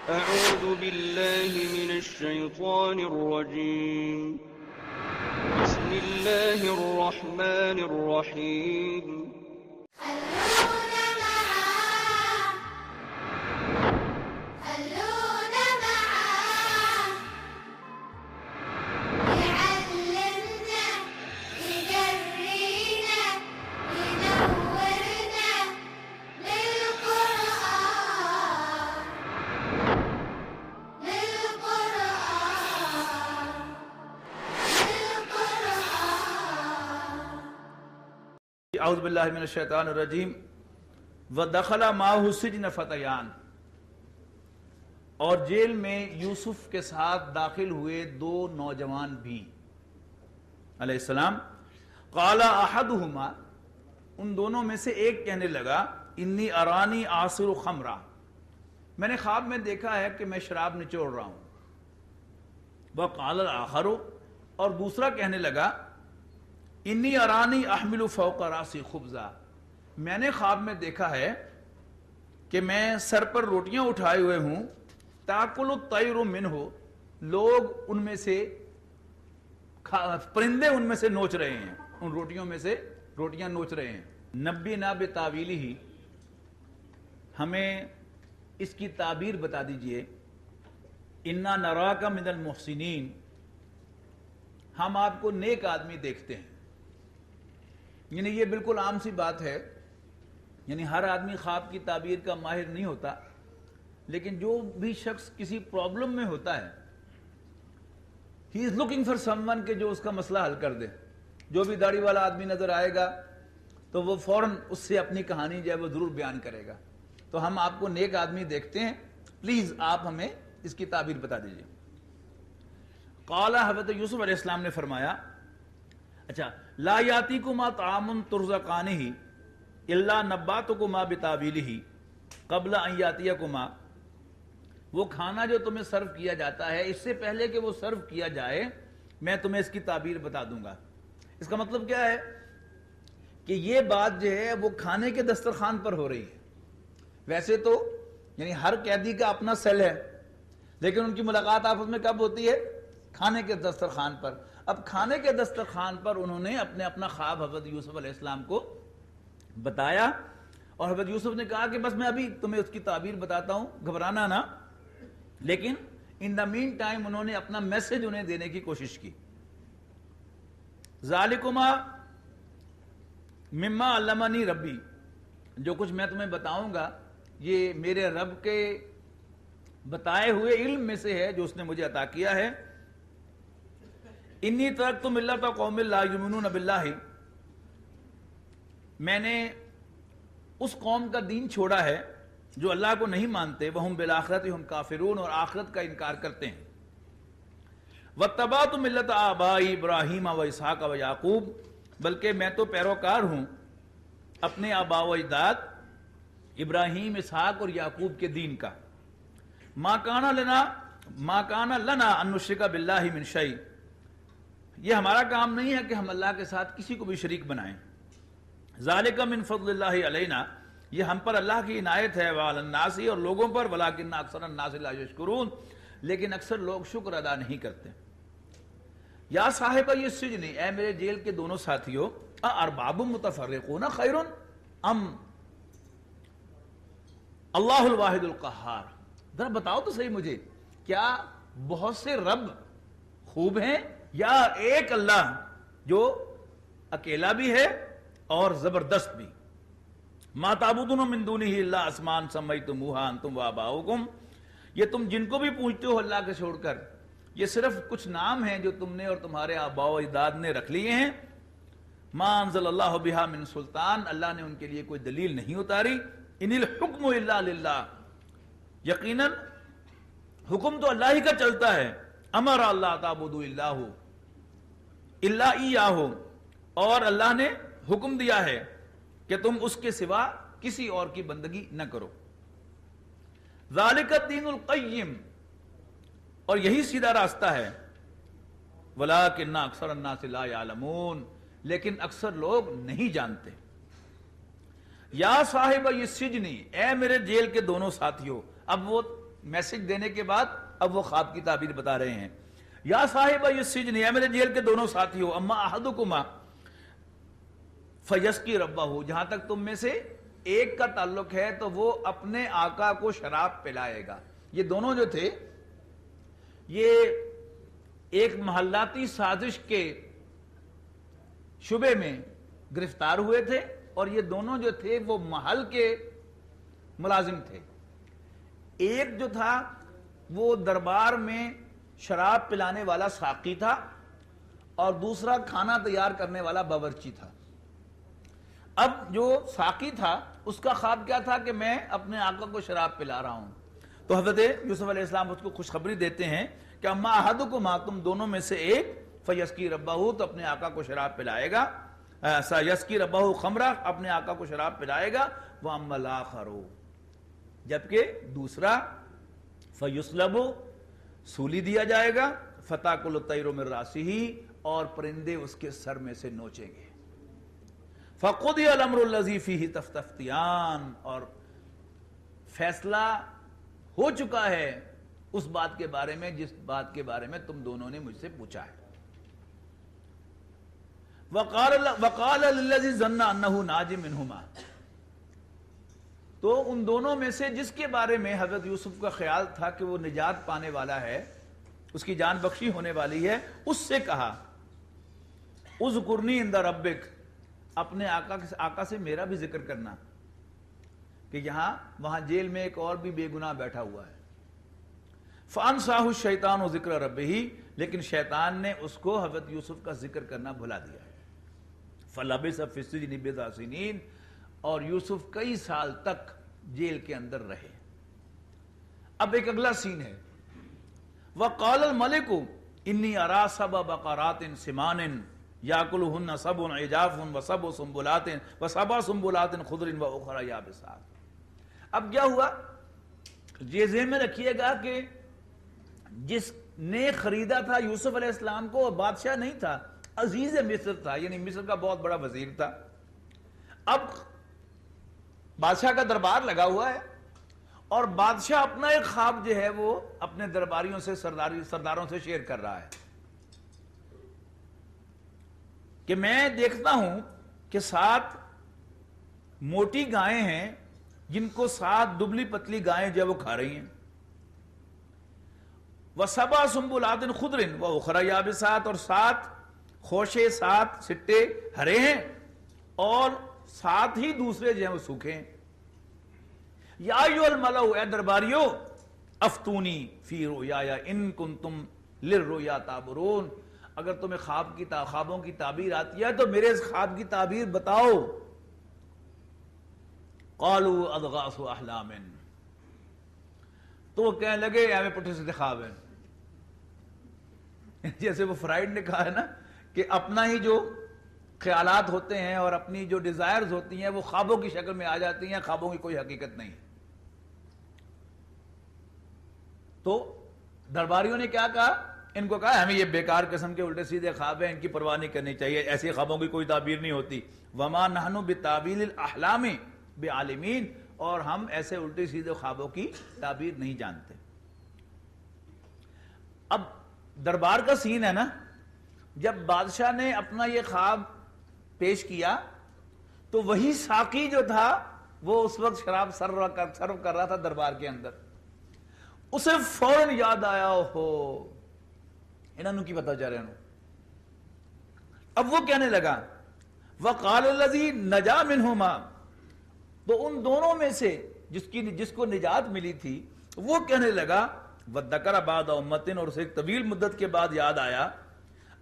أعوذ بالله من الشيطان الرجيم بسم الله الرحمن الرحيم اعوذ باللہ من الشیطان الرجیم وَدَخَلَ مَعَهُ السِّجْنَ فَتَيَانِ، اور جیل میں یوسف کے ساتھ داخل ہوئے دو نوجوان بھی علیہ السلام۔ قَالَ أَحَدُهُمَا، ان دونوں میں سے ایک کہنے لگا اِنِّي أَرَانِي أَعْصِرُ خَمْرًا، میں نے خواب میں دیکھا ہے کہ میں شراب نچوڑ رہا ہوں۔ وَقَالَ الْآخَرُ، اور دوسرا کہنے لگا انی ارانی احمل فوق راسی خبزا، میں نے خواب میں دیکھا ہے کہ میں سر پر روٹیاں اٹھائے ہوئے ہوں، تاکل الطیر منہ، لوگ ان میں سے پرندے ان میں سے نوچ رہے ہیں، ان روٹیوں میں سے روٹیاں نوچ رہے ہیں۔ نبینا بتاویلہ، ہمیں اس کی تعبیر بتا دیجئے۔ انا نراک من المحسنین، ہم آپ کو نیک آدمی دیکھتے ہیں۔ یعنی یہ بالکل عام سی بات ہے، یعنی ہر آدمی خواب کی تعبیر کا ماہر نہیں ہوتا، لیکن جو بھی شخص کسی پرابلم میں ہوتا ہے he is looking for someone کہ جو اس کا مسئلہ حل کر دے۔ جو بھی داڑھی والا آدمی نظر آئے گا تو وہ فوراً اس سے اپنی کہانی جو ہے وہ ضرور بیان کرے گا۔ تو ہم آپ کو نیک آدمی دیکھتے ہیں، پلیز آپ ہمیں اس کی تعبیر بتا دیجئے۔ قال، حضرت یوسف علیہ السلام نے فرمایا، اچھا، لا یاتیکما طعام ترزقانہ الا نباتکما بتاویلہ قبل ان یاتیکما، وہ کھانا جو تمہیں سرو کیا جاتا ہے اس سے پہلے کہ وہ سرو کیا جائے میں تمہیں اس کی تعبیر بتا دوں گا۔ اس کا مطلب کیا ہے کہ یہ بات جو ہے وہ کھانے کے دسترخوان پر ہو رہی ہے۔ ویسے تو یعنی ہر قیدی کا اپنا سیل ہے، لیکن ان کی ملاقات آپس میں کب ہوتی ہے؟ کھانے کے دسترخوان پر۔ اب کھانے کے دسترخوان پر انہوں نے اپنا خواب حضرت یوسف علیہ السلام کو بتایا، اور حضرت یوسف نے کہا کہ بس میں ابھی تمہیں اس کی تعبیر بتاتا ہوں، گھبرانا نہ۔ لیکن ان دا مین ٹائم انہوں نے اپنا میسج انہیں دینے کی کوشش کی۔ ذالکما مما علمنی ربی، جو کچھ میں تمہیں بتاؤں گا یہ میرے رب کے بتائے ہوئے علم میں سے ہے جو اس نے مجھے عطا کیا ہے۔ انی ترکت ملت قوم لا یؤمنون باللہ، میں نے اس قوم کا دین چھوڑا ہے جو اللہ کو نہیں مانتے، وہم بالآخرۃ ہم کافرون، اور آخرت کا انکار کرتے ہیں۔ واتبعت ملت آبائی ابراہیم و اسحاق و یعقوب، بلکہ میں تو پیروکار ہوں اپنے آبا و اجداد ابراہیم، اسحاق اور یعقوب کے دین کا۔ ما کان لنا ان نشرک باللہ من شیء، یہ ہمارا کام نہیں ہے کہ ہم اللہ کے ساتھ کسی کو بھی شریک بنائیں۔ ذالک من فضل اللہ علینا، یہ ہم پر اللہ کی عنایت ہے، وعلی الناس، اور لوگوں پر، ولکن اکثر الناس لا یشکرون، لیکن اکثر لوگ شکر ادا نہیں کرتے۔ یا صاحب السجن، اے میرے جیل کے دونوں ساتھیوں، ارباب متفرقون خیر ام اللہ الواحد القہار، ذرا بتاؤ تو صحیح مجھے، کیا بہت سے رب خوب ہیں یا ایک اللہ جو اکیلا بھی ہے اور زبردست بھی؟ ما تعبدون من دونہ الا اسماء سمیتموہا انتم وآباؤکم، یہ تم جن کو بھی پوجتے ہو اللہ کے چھوڑ کر، یہ صرف کچھ نام ہیں جو تم نے اور تمہارے آباء و اجداد نے رکھ لیے ہیں۔ ما انزل اللہ بہا من سلطان، اللہ نے ان کے لیے کوئی دلیل نہیں اتاری۔ ان الحکم الا للہ، یقیناً حکم تو اللہ ہی کا چلتا ہے۔ امر اللہ تعبدوا الا ایاہ، اور اللہ نے حکم دیا ہے کہ تم اس کے سوا کسی اور کی بندگی نہ کرو۔ ذالک الدین القیم، اور یہی سیدھا راستہ ہے۔ ولیکن اکثر الناس لا یعلمون، لیکن اکثر لوگ نہیں جانتے۔ یا صاحب السجن، اے میرے جیل کے دونوں ساتھیوں، اب وہ میسج دینے کے بعد اب وہ خواب کی تعبیر بتا رہے ہیں. یا صاحب السجن، یا میرے جیل کے دونوں ساتھیوں، اما احدکما فیسقی ربہ، جہاں تک تم میں سے ایک کا تعلق ہے تو وہ اپنے آقا کو شراب پلائے گا. یہ دونوں جو تھے یہ ایک محلاتی سازش کے شبے میں گرفتار ہوئے تھے، اور یہ دونوں جو تھے وہ محل کے ملازم تھے. ایک جو تھا وہ دربار میں شراب پلانے والا ساقی تھا، اور دوسرا کھانا تیار کرنے والا باورچی تھا. اب جو ساقی تھا اس کا خواب کیا تھا کہ میں اپنے آقا کو شراب پلا رہا ہوں. تو حضرت یوسف علیہ السلام اس کو خوشخبری دیتے ہیں کہ اما احدکما، تم دونوں میں سے ایک، فیسقی ربہ، تو اپنے آقا کو شراب پلائے گا، سیسقی ربہ خمرہ، اپنے آقا کو شراب پلائے گا، واما الاخر، جبکہ دوسرا فیصلب، سولی دیا جائے گا، فتاکل الطیر من راسہ، اور پرندے اس کے سر میں سے نوچیں گے. فقضی الامر الذی فیہ تستفتیان، اور فیصلہ ہو چکا ہے اس بات کے بارے میں جس بات کے بارے میں تم دونوں نے مجھ سے پوچھا ہے. وقال للذی ظن انہ ناج منہما، تو ان دونوں میں سے جس کے بارے میں حضرت یوسف کا خیال تھا کہ وہ نجات پانے والا ہے، اس کی جان بخشی ہونے والی ہے، اس سے کہا اذکرنی عند ربک، اپنے آقا سے میرا بھی ذکر کرنا کہ وہاں جیل میں ایک اور بھی بے گناہ بیٹھا ہوا ہے. فانساہ الشیطان ذکر ربہ، لیکن شیطان نے اس کو حضرت یوسف کا ذکر کرنا بھلا دیا. فلبث فی السجن بضع سنین، اور یوسف کئی سال تک جیل کے اندر رہے. اب ایک اگلا سین ہے. وقال الملک انی ارا سبع بقرات سمان یاکلہن سبع عجاف وسبع سنبلات خضر واخرى یابسات. اب کیا ہوا، یہ ذہن میں رکھیے گا کہ جس نے خریدا تھا یوسف علیہ السلام کو، بادشاہ نہیں تھا، عزیز مصر تھا، یعنی مصر کا بہت بڑا وزیر تھا. اب بادشاہ کا دربار لگا ہوا ہے، اور بادشاہ اپنا ایک خواب جو ہے وہ اپنے درباریوں سے، سرداروں سے شیئر کر رہا ہے کہ میں دیکھتا ہوں کہ 7 موٹی گائیں ہیں جن کو 7 دبلی پتلی گائیں جو وہ کھا رہی ہیں. وَسَبْعَ سُنبُلَاتٍ خُضْرٍ وَأُخْرَى يَابِسَاتٍ، اور 7 خوشے، 7 سٹے ہرے ہیں، اور 7 ہی دوسرے جو ہیں وہ سوکھے ہیں. یا ایھا الملأ، اے درباریو، افتونی فی رؤیایا ان کنتم للرؤیا تعبرون، اگر تمہیں خوابوں کی تعبیر آتی ہے تو میرے اس خواب کی تعبیر بتاؤ. قالوا اضغاث احلام، تو وہ کہنے لگے ہمیں پٹھے سے خواب ہے. جیسے وہ فرائڈ نے کہا ہے نا کہ اپنا ہی جو خیالات ہوتے ہیں اور اپنی جو ڈیزائرز ہوتی ہیں وہ خوابوں کی شکل میں آ جاتی ہیں، خوابوں کی کوئی حقیقت نہیں. تو درباریوں نے کیا کہا، ان کو کہا ہمیں یہ بیکار قسم کے الٹے سیدھے خواب ہیں، ان کی پرواہ نہیں کرنی چاہیے، ایسی خوابوں کی کوئی تعبیر نہیں ہوتی. وما نحن بتاویل الاحلام بعالمین، اور ہم ایسے الٹے سیدھے خوابوں کی تعبیر نہیں جانتے. اب دربار کا سین ہے نا، جب بادشاہ نے اپنا یہ خواب پیش کیا تو وہی ساقی جو تھا وہ اس وقت شراب سرو کر رہا تھا دربار کے اندر. اسے فوراً یاد آیا، ہو انہوں کی پتہ چل رہے ہیں. اب وہ کہنے لگا وقال الذی نجا منہما، تو ان دونوں میں سے جس کو نجات ملی تھی وہ کہنے لگا، وذکر بعد امۃ، اور اسے ایک طویل مدت کے بعد یاد آیا،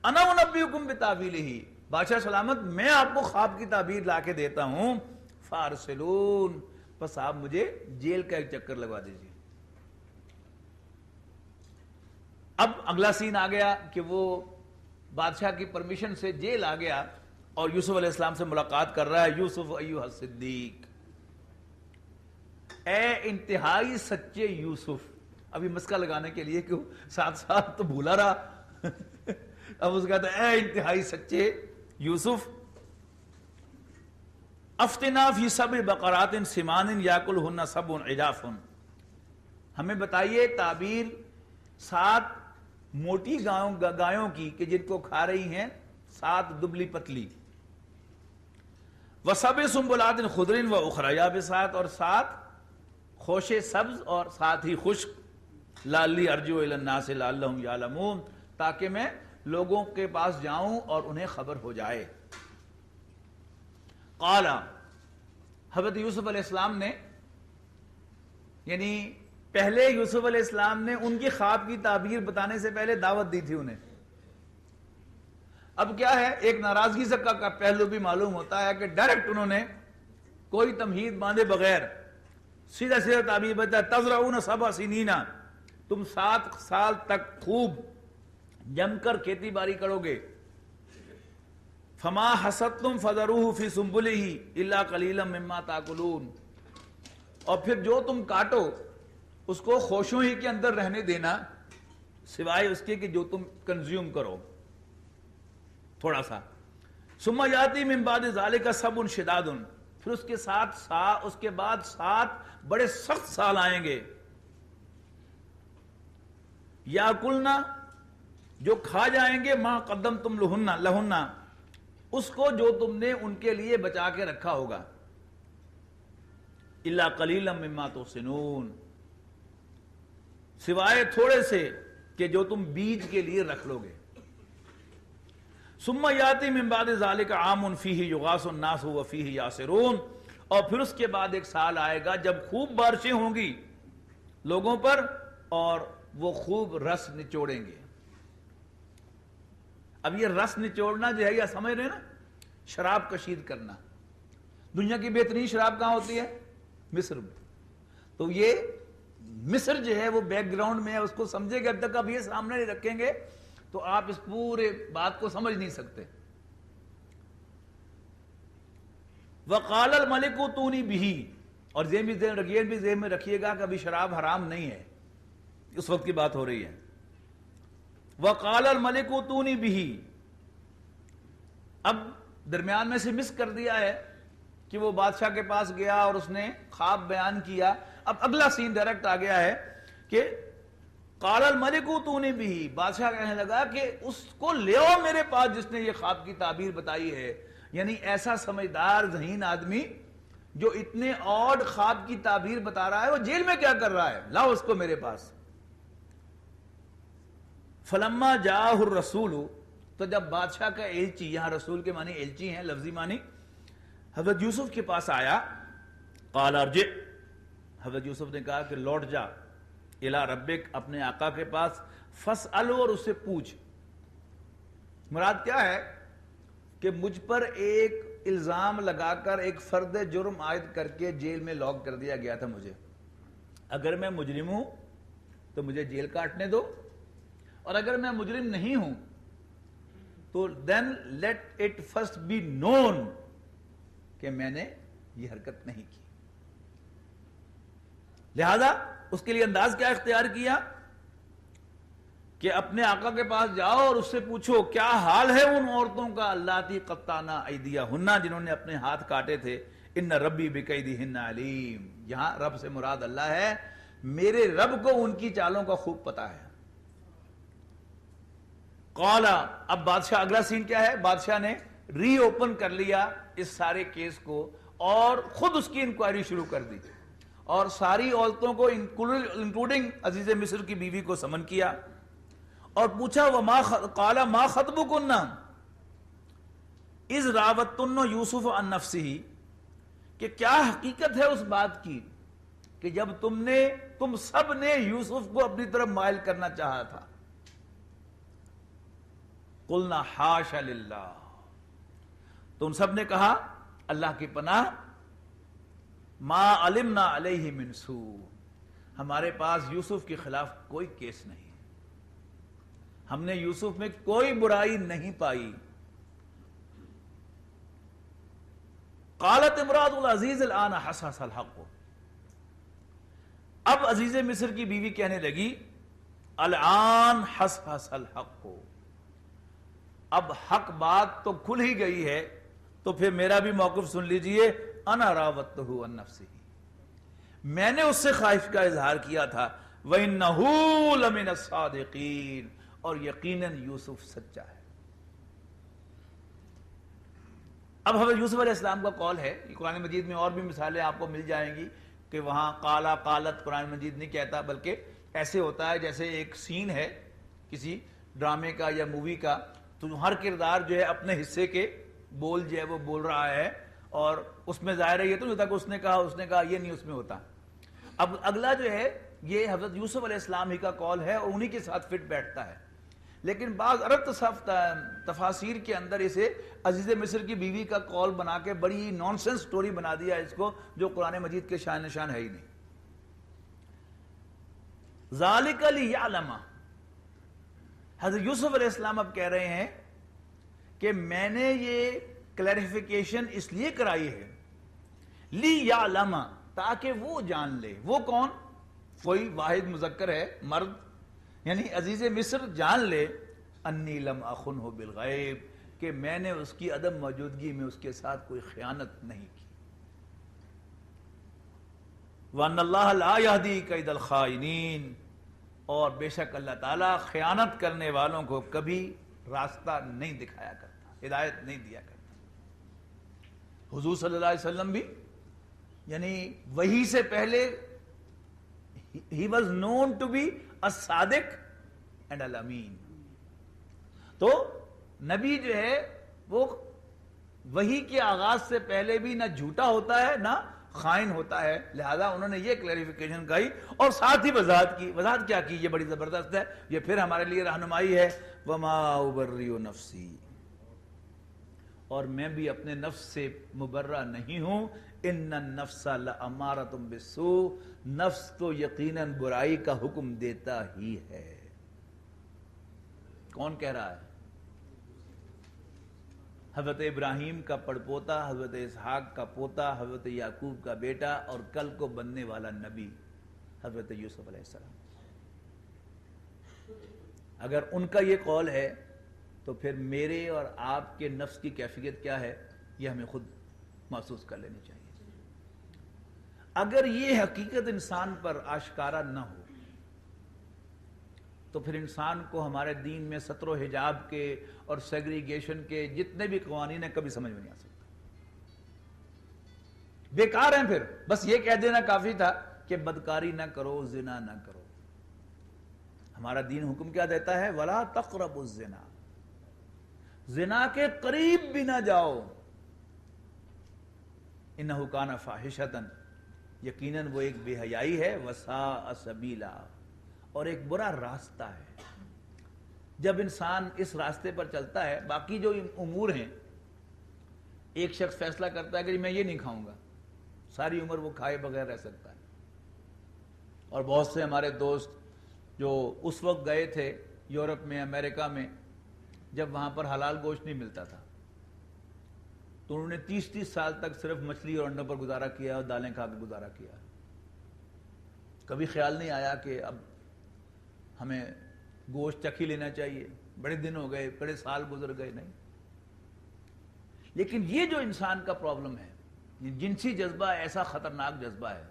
انا انبئکم بتاویلہ، بادشاہ سلامت میں آپ کو خواب کی تعبیر لا کے دیتا ہوں، فارسلون، بس آپ مجھے جیل کا ایک چکر لگوا دیجیے. اب اگلا سین آ گیا کہ وہ بادشاہ کی پرمیشن سے جیل آ گیا اور یوسف علیہ السلام سے ملاقات کر رہا ہے. یوسف ایھا الصدیق، اے انتہائی سچے یوسف. ابھی مسکہ لگانے کے لیے کہ ساتھ ساتھ تو بھولا رہا. اب اس کا کہتا ہے اے انتہائی سچے یوسف، افتنا فی سبع بقرات سمان یاکلہن سبع عجاف، ہمیں بتائیے تعبیر 7 موٹی گایوں کی کہ جن کو کھا رہی ہیں 7 دبلی پتلی، وَسَبْعِ سُنبُلَاتٍ خُضْرٍ وَأُخْرَىٰ يَابِسَاتٍ، اور 7 خوشے سبز اور 7 ہی خشک، لَعَلِّي أَرْجِعُ إِلَى النَّاسِ لَعَلَّهُمْ يَعْلَمُونَ، تاکہ میں لوگوں کے پاس جاؤں اور انہیں خبر ہو جائے۔ قال، حضرت یوسف علیہ السلام نے، یعنی پہلے یوسف علیہ السلام نے ان کی خواب کی تعبیر بتانے سے پہلے دعوت دی تھی انہیں۔ اب کیا ہے، ایک ناراضگی سے کا پہلو بھی معلوم ہوتا ہے کہ ڈائریکٹ انہوں نے کوئی تمہید باندھے بغیر سیدھا سیدھا تعبیر بتا، تزرعون 7 سنین، تم 7 سال تک خوب جم کر کھیتی باڑی کرو گے، فما حصدتم فذروه فی سنبلہ الا قلیلا مما تاکلون، اور پھر جو تم کاٹو اس کو خوشوں ہی کے اندر رہنے دینا، سوائے اس کے کہ جو تم کنزیوم کرو تھوڑا سا۔ ثم یاتی من بعد ذلک صبر شداد، پھر اس کے ساتھ اس کے بعد 7 بڑے سخت سال آئیں گے، یاکلنا، جو کھا جائیں گے، ما قدمتم لہن، اس کو جو تم نے ان کے لیے بچا کے رکھا ہوگا، الا قلیلا مما تحسنون، سوائے تھوڑے سے کہ جو تم بیج کے لیے رکھ لو گے۔ ثم یاتی من بعد ذلک عام فیہ یغاث الناس وفیہ یاسرون، اور پھر اس کے بعد ایک سال آئے گا جب خوب بارشیں ہوں گی لوگوں پر اور وہ خوب رس نچوڑیں گے۔ اب یہ رس نچوڑنا جو ہے یہ سمجھ رہے ہیں نا، شراب کشید کرنا۔ دنیا کی بہترین شراب کہاں ہوتی ہے؟ مصر میں۔ تو یہ مصر جو ہے وہ بیک گراؤنڈ میں ہے، اس کو سمجھے گا، اب تک اب یہ سامنے نہیں رکھیں گے تو آپ اس پورے بات کو سمجھ نہیں سکتے۔ وَقَالَ الْمَلِكُ ائْتُونِي بِهِ، اور ذہن میں رکھیے گا کہ ابھی شراب حرام نہیں ہے، اس وقت کی بات ہو رہی ہے۔ وَقَالَ الْمَلِكُ ائْتُونِي بِهِ، اب درمیان میں سے مس کر دیا ہے کہ وہ بادشاہ کے پاس گیا اور اس نے خواب بیان کیا۔ اب اگلا سین ڈائریکٹ آ گیا ہے کہ قال الملک ائتونی بہ، بادشاہ کہنے لگا کہ اس کو لے آؤ میرے پاس جس نے یہ خواب کی تعبیر بتائی ہے۔ یعنی ایسا سمجھدار ذہین آدمی جو اتنے آڈ خواب کی تعبیر بتا رہا ہے، وہ جیل میں کیا کر رہا ہے؟ لاؤ اس کو میرے پاس۔ فلما جاءہ الرسول، تو جب بادشاہ کا ایلچی، یہاں رسول کے معنی ایلچی ہیں لفظی معنی، حضرت یوسف کے پاس آیا، قال ارجع، حضرت یوسف نے کہا کہ لوٹ جا، الی ربک، اپنے آقا کے پاس، فاسأل، اور اس سے پوچھ۔ مراد کیا ہے کہ مجھ پر ایک الزام لگا کر ایک فرد جرم عائد کر کے جیل میں لاک کر دیا گیا تھا مجھے۔ اگر میں مجرم ہوں تو مجھے جیل کاٹنے دو، اور اگر میں مجرم نہیں ہوں تو then let it first be known کہ میں نے یہ حرکت نہیں کی۔ لہذا اس کے لیے انداز کیا اختیار کیا کہ اپنے آقا کے پاس جاؤ اور اس سے پوچھو کیا حال ہے ان عورتوں کا، اللاتی قطعن ایدیہن، جنہوں نے اپنے ہاتھ کاٹے تھے، ان ربی بکیدہن علیم، یہاں رب سے مراد اللہ ہے، میرے رب کو ان کی چالوں کا خوب پتہ ہے۔ قال، اب بادشاہ، اگلا سین کیا ہے، بادشاہ نے ری اوپن کر لیا اس سارے کیس کو اور خود اس کی انکوائری شروع کر دی، اور ساری عورتوں کو انکلوڈنگ عزیز مصر کی بیوی کو سمن کیا اور پوچھا، قال ما خطبکن اذ راوتن یوسف عن نفسہ، کہ کیا حقیقت ہے اس بات کی کہ جب تم سب نے یوسف کو اپنی طرف مائل کرنا چاہا تھا۔ قلنا حاش للہ، تو ان سب نے کہا اللہ کی پناہ، ما علمنا علیہ من سوء، ہمارے پاس یوسف کے خلاف کوئی کیس نہیں، ہم نے یوسف میں کوئی برائی نہیں پائی۔ قالت امرأۃ العزیز الآن حصحص الحق، اب عزیز مصر کی بیوی کہنے لگی الآن حصحص الحق، اب حق بات تو کھل ہی گئی ہے، تو پھر میرا بھی موقف سن لیجئے، انا راودتہ عن نفسہ، میں نے اس سے خواہش کا اظہار کیا تھا، وَإِنَّهُ لَمِنَ الصَّادِقِينَ، اور یقیناً یوسف سچا ہے۔ اب حضرت یوسف علیہ السلام کا قول ہے، قرآن مجید میں اور بھی مثالیں آپ کو مل جائیں گی کہ وہاں قالا قالت قرآن مجید نہیں کہتا، بلکہ ایسے ہوتا ہے جیسے ایک سین ہے کسی ڈرامے کا یا مووی کا، تو ہر کردار جو ہے اپنے حصے کے بول جو ہے وہ بول رہا ہے، اور اس میں ظاہر ہے یہ تو نہیں ہوتا کہ اس نے کہا یہ نہیں اس میں ہوتا۔ اب اگلا جو ہے یہ حضرت یوسف علیہ السلام ہی کا قول ہے اور انہی کے ساتھ فٹ بیٹھتا ہے، لیکن بعض عرب تفاسیر کے اندر اسے عزیز مصر کی بیوی کا قول بنا کے بڑی نانسنس سٹوری بنا دیا اس کو، جو قرآن مجید کے شان نشان ہے ہی نہیں۔ ذالک لیعلم، حضرت یوسف علیہ السلام اب کہہ رہے ہیں کہ میں نے یہ کلیریفیکیشن اس لیے کرائی ہے لیعلم، تاکہ وہ جان لے، وہ کون؟ کوئی واحد مذکر ہے، مرد، یعنی عزیز مصر جان لے، انی لم اخنہ بالغیب، کہ میں نے اس کی عدم موجودگی میں اس کے ساتھ کوئی خیانت نہیں کی، وَأَنَّ اللَّهَ لَا يَهْدِي كَيْدَ الْخَائِنِينَ، اور بے شک اللہ تعالیٰ خیانت کرنے والوں کو کبھی راستہ نہیں دکھایا کرتا، ہدایت نہیں دیا کرتا۔ حضور صلی اللہ علیہ وسلم بھی یعنی وحی سے پہلے he was known to be الصادق اینڈ الامین، تو نبی جو ہے وہ وحی کے آغاز سے پہلے بھی نہ جھوٹا ہوتا ہے نہ خائن ہوتا ہے، لہذا انہوں نے یہ کلیریفیکیشن کہی اور ساتھ ہی وضاحت کی۔ وضاحت کیا کی؟ یہ بڑی زبردست ہے، یہ پھر ہمارے لیے رہنمائی ہے، وما ابرئ نفسی، اور میں بھی اپنے نفس سے مبرہ نہیں ہوں، ان النفس لامارۃ بالسوء، نفس تو یقیناً برائی کا حکم دیتا ہی ہے۔ کون کہہ رہا ہے؟ حضرت ابراہیم کا پڑپوتا، حضرت اسحاق کا پوتا، حضرت یعقوب کا بیٹا، اور کل کو بننے والا نبی حضرت یوسف علیہ السلام۔ اگر ان کا یہ قول ہے تو پھر میرے اور آپ کے نفس کی کیفیت کیا ہے یہ ہمیں خود محسوس کر لینی چاہیے۔ اگر یہ حقیقت انسان پر آشکارا نہ ہو تو پھر انسان کو ہمارے دین میں ستر و حجاب کے اور سیگریگیشن کے جتنے بھی قوانین ہیں کبھی سمجھ میں نہیں آ سکتا، بیکار ہیں۔ پھر بس یہ کہہ دینا کافی تھا کہ بدکاری نہ کرو، زنا نہ کرو۔ ہمارا دین حکم کیا دیتا ہے؟ وَلَا تَقْرَبُوا الزِّنَا، زنا کے قریب بھی نہ جاؤ، اِنَّهُ كَانَ فَاحِشَةً، یقیناً وہ ایک بے حیائی ہے، وَسَاءَ سَبِیلًا، اور ایک برا راستہ ہے۔ جب انسان اس راستے پر چلتا ہے، باقی جو امور ہیں، ایک شخص فیصلہ کرتا ہے کہ میں یہ نہیں کھاؤں گا، ساری عمر وہ کھائے بغیر رہ سکتا ہے۔ اور بہت سے ہمارے دوست جو اس وقت گئے تھے یورپ میں، امریکہ میں، جب وہاں پر حلال گوشت نہیں ملتا تھا تو انہوں نے 30 سال تک صرف مچھلی اور انڈوں پر گزارا کیا اور دالیں کھا کے گزارا کیا۔ کبھی خیال نہیں آیا کہ اب ہمیں گوشت چکھ ہی لینا چاہیے، بڑے دن ہو گئے، بڑے سال گزر گئے، نہیں۔ لیکن یہ جو انسان کا پرابلم ہے، جنسی جذبہ ایسا خطرناک جذبہ ہے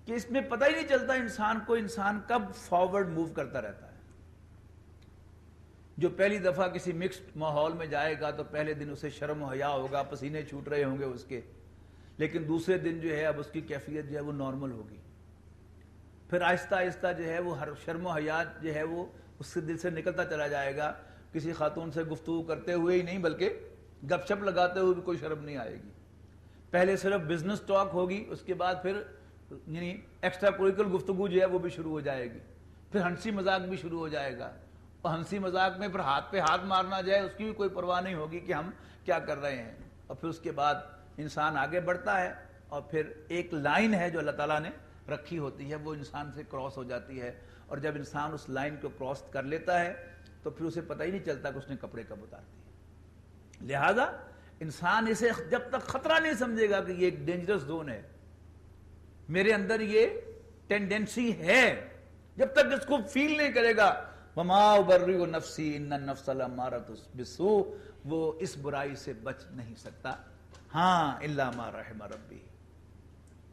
کہ اس میں پتہ ہی نہیں چلتا انسان کو انسان کب فارورڈ موو کرتا رہتا ہے۔ جو پہلی دفعہ کسی مکسڈ ماحول میں جائے گا تو پہلے دن اسے شرم و حیا ہوگا، پسینے چھوٹ رہے ہوں گے اس کے، لیکن دوسرے دن جو ہے اب اس کی کیفیت جو ہے وہ نارمل ہوگی، پھر آہستہ آہستہ جو ہے وہ ہر شرم و حیا جو ہے وہ اس سے دل سے نکلتا چلا جائے گا۔ کسی خاتون سے گفتگو کرتے ہوئے ہی نہیں بلکہ گپ شپ لگاتے ہوئے بھی کوئی شرم نہیں آئے گی۔ پہلے صرف بزنس ٹاک ہوگی، اس کے بعد پھر یعنی ایکسٹرا کوریکل گفتگو جو ہے وہ بھی شروع ہو جائے گی، پھر ہنسی مذاق بھی شروع ہو جائے گا، اور ہنسی مذاق میں پھر ہاتھ پہ ہاتھ مارنا جائے اس کی بھی کوئی پرواہ نہیں ہوگی کہ ہم کیا کر رہے ہیں۔ اور پھر اس کے بعد انسان آگے بڑھتا ہے اور پھر ایک لائن ہے جو اللہ تعالیٰ نے رکھی ہوتی ہے وہ انسان سے کراس ہو جاتی ہے، اور جب انسان اس لائن کو کراس کر لیتا ہے تو پھر اسے پتہ ہی نہیں چلتا کہ اس نے کپڑے کب اتار دیے۔ لہذا انسان اسے جب تک خطرہ نہیں سمجھے گا کہ یہ ایک ڈینجرس زون ہے، میرے اندر یہ ٹینڈنسی ہے، جب تک اس کو فیل نہیں کرے گا، وما ابرئ نفسی ان النفس لامارۃ بالسوء، وہ اس برائی سے بچ نہیں سکتا، ہاں الا ما رحم ربی،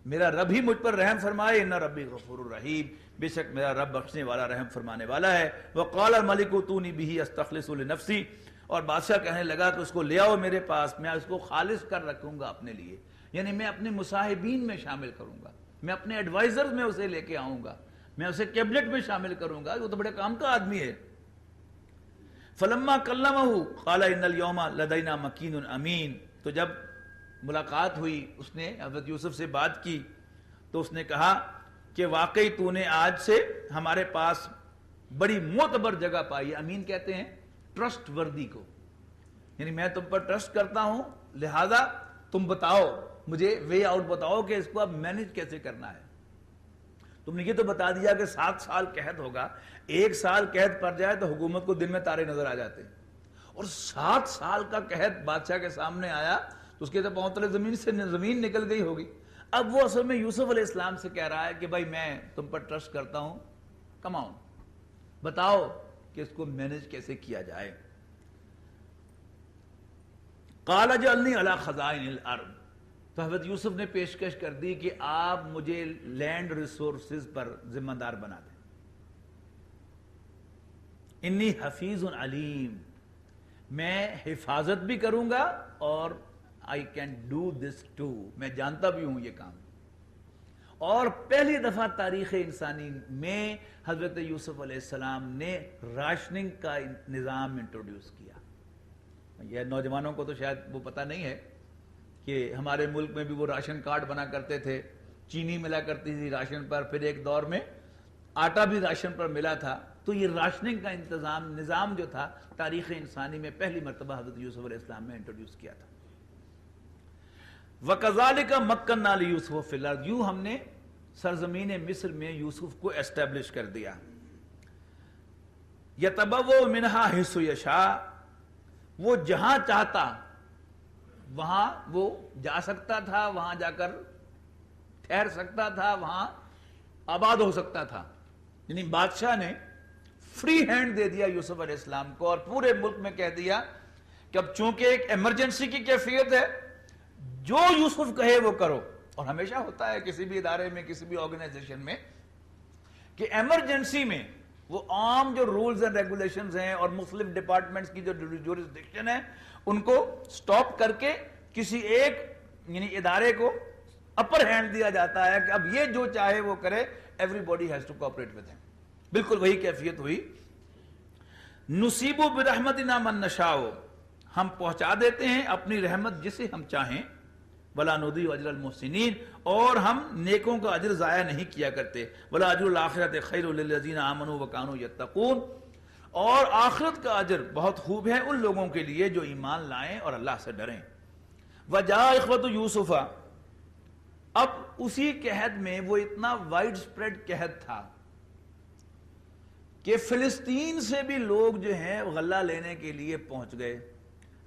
میرا رب ہی مجھ پر رحم فرمائے، ان ربی غفور الرحیم، بے شک میرا رب بخشنے والا رحم فرمانے والا ہے۔ وقال الملک اتونی بہ استخلص لنفسی، اور بادشاہ کہنے لگا کہ اس کو لے آؤ میرے پاس، میں اس کو خالص کر رکھوں گا اپنے لیے، یعنی میں اپنے مصاحبین میں شامل کروں گا، میں اپنے ایڈوائزر میں اسے لے کے آؤں گا، میں اسے کیبنٹ میں شامل کروں گا، وہ تو بڑے کام کا آدمی ہے۔ فلما کلمہ قال ان اليوم لدینا مکین امین، تو جب ملاقات ہوئی، اس نے حضرت یوسف سے بات کی تو اس نے کہا کہ واقعی تو نے آج سے ہمارے پاس بڑی معتبر جگہ پائی ہے۔ امین کہتے ہیں ٹرسٹ وردی کو، یعنی میں تم پر ٹرسٹ کرتا ہوں، لہذا تم بتاؤ مجھے وے آؤٹ بتاؤ کہ اس کو اب مینج کیسے کرنا ہے۔ تم نے یہ تو بتا دیا کہ 7 سال قحط ہوگا، 1 سال قحط پڑ جائے تو حکومت کو دن میں تارے نظر آ جاتے ہیں، اور 7 سال کا قحط بادشاہ کے سامنے آیا تو اس کے تو پاؤں تلے زمین سے زمین نکل گئی ہوگی۔ اب وہ اصل میں یوسف علیہ السلام سے کہہ رہا ہے کہ بھائی میں تم پر ٹرسٹ کرتا ہوں، کم آؤ بتاؤ کہ اس کو مینج کیسے کیا جائے۔ قال اجعلنی علی خزائن الارض، تو حضرت یوسف نے پیشکش کر دی کہ آپ مجھے لینڈ ریسورسز پر ذمہ دار بنا دیں۔ انی حفیظ علیم، میں حفاظت بھی کروں گا اور I can do this too، میں جانتا بھی ہوں یہ کام۔ اور پہلی دفعہ تاریخ انسانی میں حضرت یوسف علیہ السلام نے راشننگ کا نظام انٹروڈیوس کیا۔ یہ نوجوانوں کو تو شاید وہ پتہ نہیں ہے کہ ہمارے ملک میں بھی وہ راشن کارڈ بنا کرتے تھے، چینی ملا کرتی تھی راشن پر، پھر ایک دور میں آٹا بھی راشن پر ملا تھا۔ تو یہ راشننگ کا نظام جو تھا تاریخ انسانی میں پہلی مرتبہ حضرت یوسف علیہ السلام نے انٹروڈیوس کیا تھا۔ وَكَذَلِكَ مَكَّنَّا لِيُوسُفَ فِي الْأَرْضِ، یوں ہم نے سرزمین مصر میں یوسف کو اسٹیبلش کر دیا۔ يَتَبَوَّأُ مِنْهَا حَيْثُ يَشَاءُ، وہ جہاں چاہتا وہاں وہ جا سکتا تھا، وہاں جا کر ٹھہر سکتا تھا، وہاں آباد ہو سکتا تھا۔ یعنی بادشاہ نے فری ہینڈ دے دیا یوسف علیہ السلام کو، اور پورے ملک میں کہہ دیا کہ اب چونکہ ایک ایمرجنسی کی کیفیت ہے، جو یوسف کہے وہ کرو۔ اور ہمیشہ ہوتا ہے کسی بھی ادارے میں، کسی بھی آرگنائزیشن میں، کہ ایمرجنسی میں وہ عام جو رولز اینڈ ریگولیشنز ہیں اور مختلف ڈپارٹمنٹس کی جو جورسڈکشن ہے ان کو سٹاپ کر کے کسی ایک یعنی ادارے کو اپر ہینڈ دیا جاتا ہے کہ اب یہ جو چاہے وہ کرے، everybody has to cooperate with ہم۔ بالکل وہی کیفیت ہوئی۔ نصیب برحمتنا من نشاء، ہم پہنچا دیتے ہیں اپنی رحمت جسے ہم چاہیں، ولا نضیع اجر المحسنین، اور ہم نیکوں کا اجر ضائع نہیں کیا کرتے، ولا اجر الاخرۃ خیر للذین آمنوا وکانوا یتقون، اور آخرت کا اجر بہت خوب ہے ان لوگوں کے لیے جو ایمان لائیں اور اللہ سے ڈریں۔ وجاء اخوۃ یوسف، اب اسی قحط میں وہ اتنا وائڈ سپریڈ قحط تھا کہ فلسطین سے بھی لوگ جو ہیں غلہ لینے کے لیے پہنچ گئے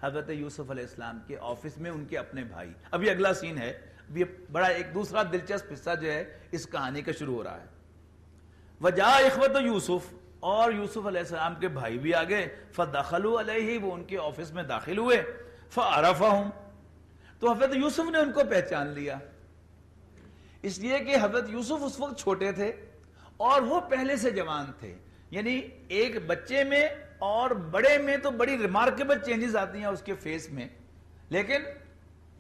حضرت یوسف علیہ السلام کے آفس میں، ان کے اپنے بھائی۔ اب یہ اگلا سین ہے، اب یہ بڑا ایک دوسرا دلچسپ حصہ جو ہے اس کہانی کا شروع ہو رہا ہے۔ وجاء اخوۃ یوسف، اور یوسف علیہ السلام کے بھائی بھی آگئے، فدخلوا علیہ، وہ ان کے آفس میں داخل ہوئے، فعرفہم، تو حضرت یوسف نے ان کو پہچان لیا، اس لیے کہ حضرت یوسف اس وقت چھوٹے تھے اور وہ پہلے سے جوان تھے، یعنی ایک بچے میں اور بڑے میں تو بڑی ریمارکیبل چینجز آتی ہیں اس کے فیس میں، لیکن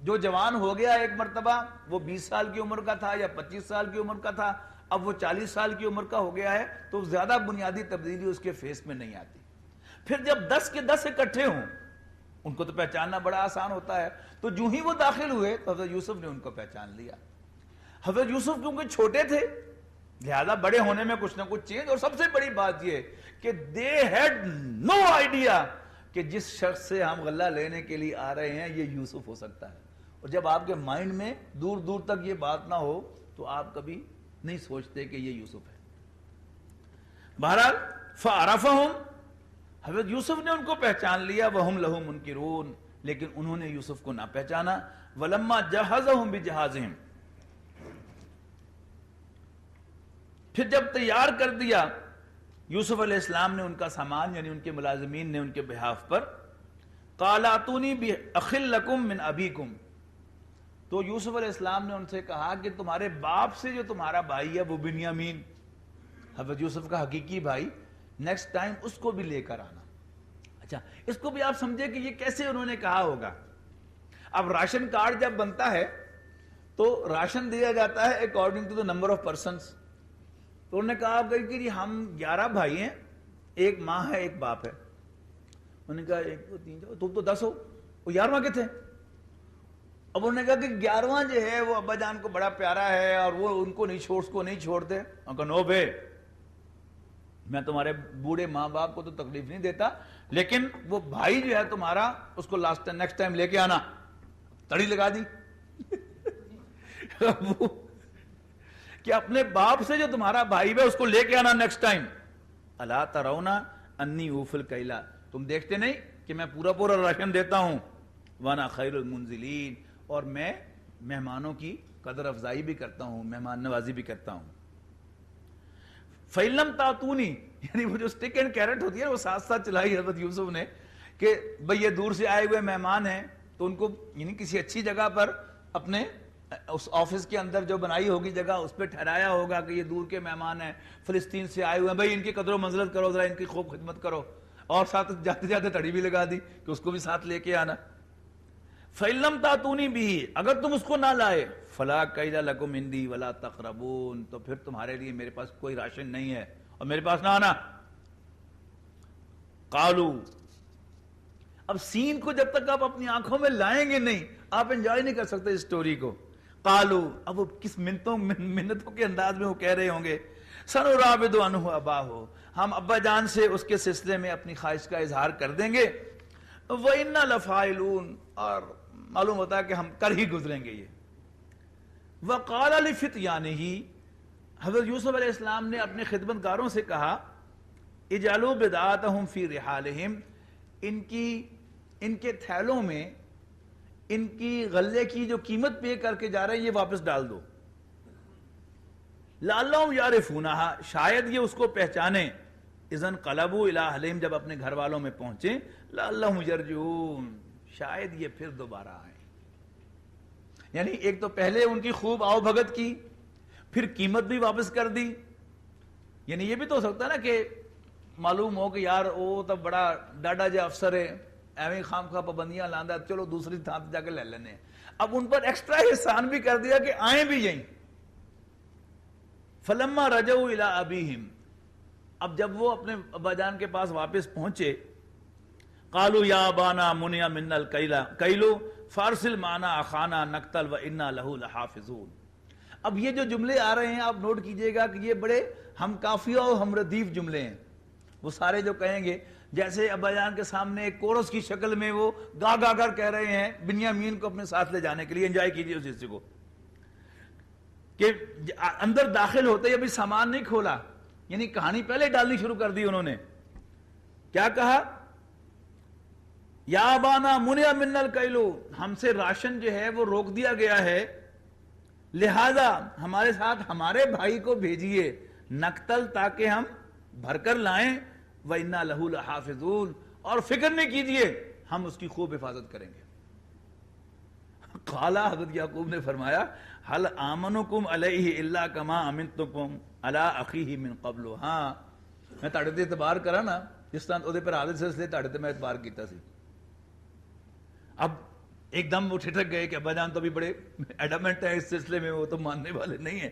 جو جوان ہو گیا ایک مرتبہ، وہ 20 سال کی عمر کا تھا یا 25 سال کی عمر کا تھا، اب وہ 40 سال کی عمر کا ہو گیا ہے، تو زیادہ بنیادی تبدیلی اس کے فیس میں نہیں آتی۔ پھر جب 10 کے 10 اکٹھے ہوں، ان کو تو پہچاننا بڑا آسان ہوتا ہے، تو جو ہی وہ داخل ہوئے تو حضرت یوسف نے ان کو پہچان لیا۔ حضرت یوسف کیونکہ چھوٹے تھے لہذا بڑے ہونے میں کچھ نہ کچھ چینج، اور سب سے بڑی بات یہ کہ دے ہیڈ نو آئیڈیا کہ جس شخص سے ہم غلہ لینے کے لیے آ رہے ہیں یہ یوسف ہو سکتا ہے، اور جب آپ کے مائنڈ میں دور دور تک یہ بات نہ ہو تو آپ کبھی نہیں سوچتے کہ یہ یوسف ہے۔ بہرحال فعرفہم، حضرت یوسف نے ان کو پہچان لیا، وہم لہ منکرون، لیکن انہوں نے یوسف کو نہ پہچانا۔ ولما جہزہم بجہازہم، پھر جب تیار کر دیا یوسف علیہ السلام نے ان کا سامان، یعنی ان کے ملازمین نے ان کے بہاف پر، قال اتونی باخ لکم من ابیکم، تو یوسف علیہ السلام نے ان سے کہا کہ تمہارے باپ سے جو تمہارا بھائی ہے وہ بنیامین، حضرت یوسف کا حقیقی بھائی، نیکسٹ ٹائم اس کو بھی لے کر آنا۔ اچھا، اس کو بھی آپ سمجھے کہ یہ کیسے انہوں نے کہا ہوگا۔ اب راشن کارڈ جب بنتا ہے تو راشن دیا جاتا ہے according to the number of persons. تو انہوں نے کہا کہ جی ہم 11 بھائی ہیں، ایک ماں ہے ایک باپ ہے۔ انہوں نے کہا 1 2 3 تم تو 10 ہو، وہ 11واں کتنے؟ اب انہوں نے کہا کہ 11واں جو ہے وہ ابا جان کو بڑا پیارا ہے اور وہ ان کو نہیں چھوڑتے۔ انہوں نے کہا نو بے، میں تمہارے بوڑھے ماں باپ کو تو تکلیف نہیں دیتا، لیکن وہ بھائی جو ہے تمہارا اس کو نیکسٹ ٹائم لے کے آنا۔ تڑی لگا دی کہ اپنے باپ سے جو تمہارا بھائی ہے اس کو لے کے آنا نیکسٹ ٹائم۔ الا ترون انی اوفی الکیل، تم دیکھتے نہیں کہ میں پورا راشن دیتا ہوں، وانا خیر المنزلین، اور میں مہمانوں کی قدر افزائی بھی کرتا ہوں، مہمان نوازی بھی کرتا ہوں۔ فَإِن لَمْ تَأْتُونِی، یعنی وہ جو سٹک اینڈ کیرٹ ہوتی ہے وہ ساتھ ساتھ چلائی حضرت یوسف نے کہ بھئی یہ دور سے آئے ہوئے مہمان ہیں تو ان کو یعنی کسی اچھی جگہ پر اپنے اس آفس کے اندر جو بنائی ہوگی جگہ اس پہ ٹھہرایا ہوگا کہ یہ دور کے مہمان ہیں، فلسطین سے آئے ہوئے ہیں، بھئی ان کی قدر و منزلت کرو، ذرا ان کی خوب خدمت کرو، اور ساتھ جاتے جاتے تڑی بھی لگا دی کہ اس کو بھی ساتھ لے کے آنا۔ فَإِن لَمْ تَأْتُونِی بِهِ، اگر تم اس کو نہ لائے، فَلَا كَيْلَ لَكُمْ عِنْدِی وَلَا تَقْرَبُونَ، تو پھر تمہارے لیے میرے پاس کوئی راشن نہیں ہے اور میرے پاس نہ آنا۔ قالوا، اب سین کو جب تک آپ اپنی آنکھوں میں لائیں گے نہیں آپ انجوائے نہیں کر سکتے اس سٹوری کو۔ قالوا، اب وہ کس منتوں کے انداز میں وہ کہہ رہے ہوں گے، سَنُرَاوِدُ عَنْهُ أَبَاهُ، ہم ابا جان سے اس کے سلسلے میں اپنی خواہش کا اظہار کر دیں گے، وَإِنَّا لَفَاعِلُونَ، اور معلوم ہوتا ہے کہ ہم کر ہی گزریں گے یہ۔ وَقَالَ لِفِتْيَانِهِ، حضرت یوسف علیہ السلام نے اپنے خدمتگاروں سے کہا، اجعلوا بضاعتهم فی رحالهم، ان کے تھیلوں میں ان کی غلے کی جو قیمت پے کر کے جا رہے ہیں یہ واپس ڈال دو، لعلہم یعرفونہا، شاید یہ اس کو پہچانے، اذن قلبوا الی اہلہم، جب اپنے گھر والوں میں پہنچے، لعلہم یرجعون، شاید یہ پھر دوبارہ آئیں۔ یعنی ایک تو پہلے ان کی خوب آؤ بھگت کی، پھر قیمت بھی واپس کر دی۔ یعنی یہ بھی تو ہو سکتا ہے نا کہ معلوم ہو کہ یار وہ تو بڑا ڈاڈا جا افسر ہے، ایویں خام خواہ پابندیاں لاندا، چلو دوسری تھان جا کے لے لینے، اب ان پر ایکسٹرا احسان بھی کر دیا کہ آئیں بھی یہیں۔ فلما رجعوا الی ابیہم، اب جب وہ اپنے ابا جان کے پاس واپس پہنچے، قالوا یا ابانا منع منا الکیل فارسل معنا اخانا نقتل وانا لہ لحافظون۔ اب یہ جو جملے آ رہے ہیں آپ نوٹ کیجئے گا کہ یہ بڑے ہم کافیہ اور ہم ردیف جملے ہیں۔ وہ سارے جو کہیں گے جیسے ابا جان کے سامنے ایک کورس کی شکل میں وہ گا گا کر کہہ رہے ہیں بنیامین کو اپنے ساتھ لے جانے کے لیے، انجوائے کیجئے اس حصے کو، کہ اندر داخل ہوتے ہی ابھی سامان نہیں کھولا، یعنی کہانی پہلے ڈالنی شروع کر دی انہوں نے۔ کیا کہا؟ یا ابانا منع منا الکیل، ہم سے راشن جو ہے وہ روک دیا گیا ہے، لہذا ہمارے ساتھ ہمارے بھائی کو بھیجیے، نقتل، تاکہ ہم بھر کر لائیں، وَإِنَّا لَهُ لَحَافِظُونَ، اور فکر نہیں کیجئے ہم اس کی خوب حفاظت کریں گے۔ قالا، حضرت یعقوب نے فرمایا، هَلْ آمَنُكُمْ عَلَيْهِ إِلَّا كَمَا أَمِنْتُكُمْ عَلَىٰ أَخِيهِ مِنْ قَبْلُ، ہاں میں تاڑے تے اعتبار کرا نا جس طرح وہ پر عادت سے اس لیے تاڑے تے میں اعتبار کیتا سی۔ اب ایک دم وہ ٹھٹک گئے کہ ابا جان تو بھی بڑے ایڈامنٹ ہیں اس سلسلے میں، وہ تو ماننے والے نہیں ہیں۔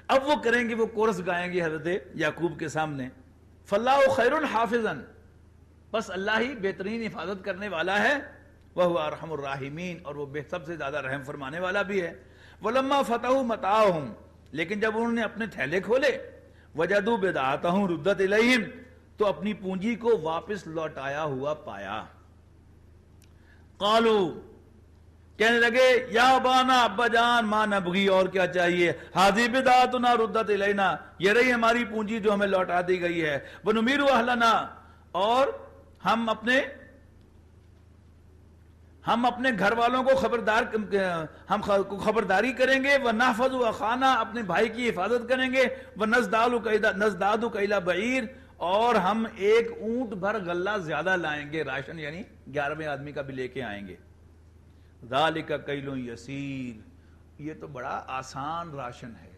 اب وہ کریں گے، وہ کورس گائیں گے حضرت یعقوب کے سامنے، فَاللَّهُ خَيْرٌ حَافِظًا، بس اللہ ہی بہترین حفاظت کرنے والا ہے، وَهُوَ أَرْحَمُ الرَّاحِمِينَ، اور وہ سب سے زیادہ رحم فرمانے والا بھی ہے۔ وَلَمَّا فَتَحُوا مَتَاعَهُمْ، لیکن جب انہوں نے اپنے تھیلے کھولے، وَجَدُوا بِضَاعَتَهُمْ رُدَّتْ إِلَيْهِمْ، تو اپنی پونجی کو واپس لوٹایا ہوا پایا۔ قالوا، کہنے لگے، یا ابانا، ابا جان، ما نبغی، اور کیا چاہیے، ھذی بضاعتنا ردت الینا، یہ رہی ہماری پونجی جو ہمیں لوٹا دی گئی ہے، ونمیر اہلنا، اور ہم اپنے گھر والوں کو خبرداری کریں گے، ونحفظ اخانا، اپنے بھائی کی حفاظت کریں گے، ونزداد کیل بعیر، اور ہم ایک اونٹ بھر غلہ زیادہ لائیں گے، راشن یعنی 11ویں آدمی کا بھی لے کے آئیں گے۔ ذالک کیل یسیر، یہ تو بڑا آسان راشن ہے،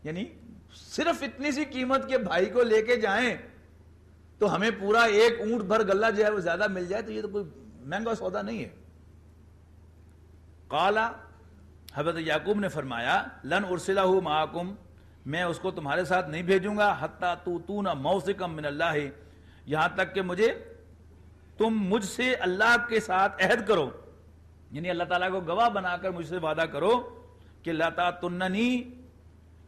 یعنی صرف اتنی سی قیمت کے بھائی کو لے کے جائیں تو ہمیں پورا ایک اونٹ بھر غلہ جو ہے وہ زیادہ مل جائے، تو یہ تو کوئی مہنگا سودا نہیں ہے۔ قالا، حضرت یعقوب نے فرمایا لن ارسلہ معکم، میں اس کو تمہارے ساتھ نہیں بھیجوں گا، حتی توتون موثقا من اللہ، یہاں تک کہ تم مجھ سے اللہ کے ساتھ عہد کرو، یعنی اللہ تعالیٰ کو گواہ بنا کر مجھ سے وعدہ کرو کہ لا تاتوننی،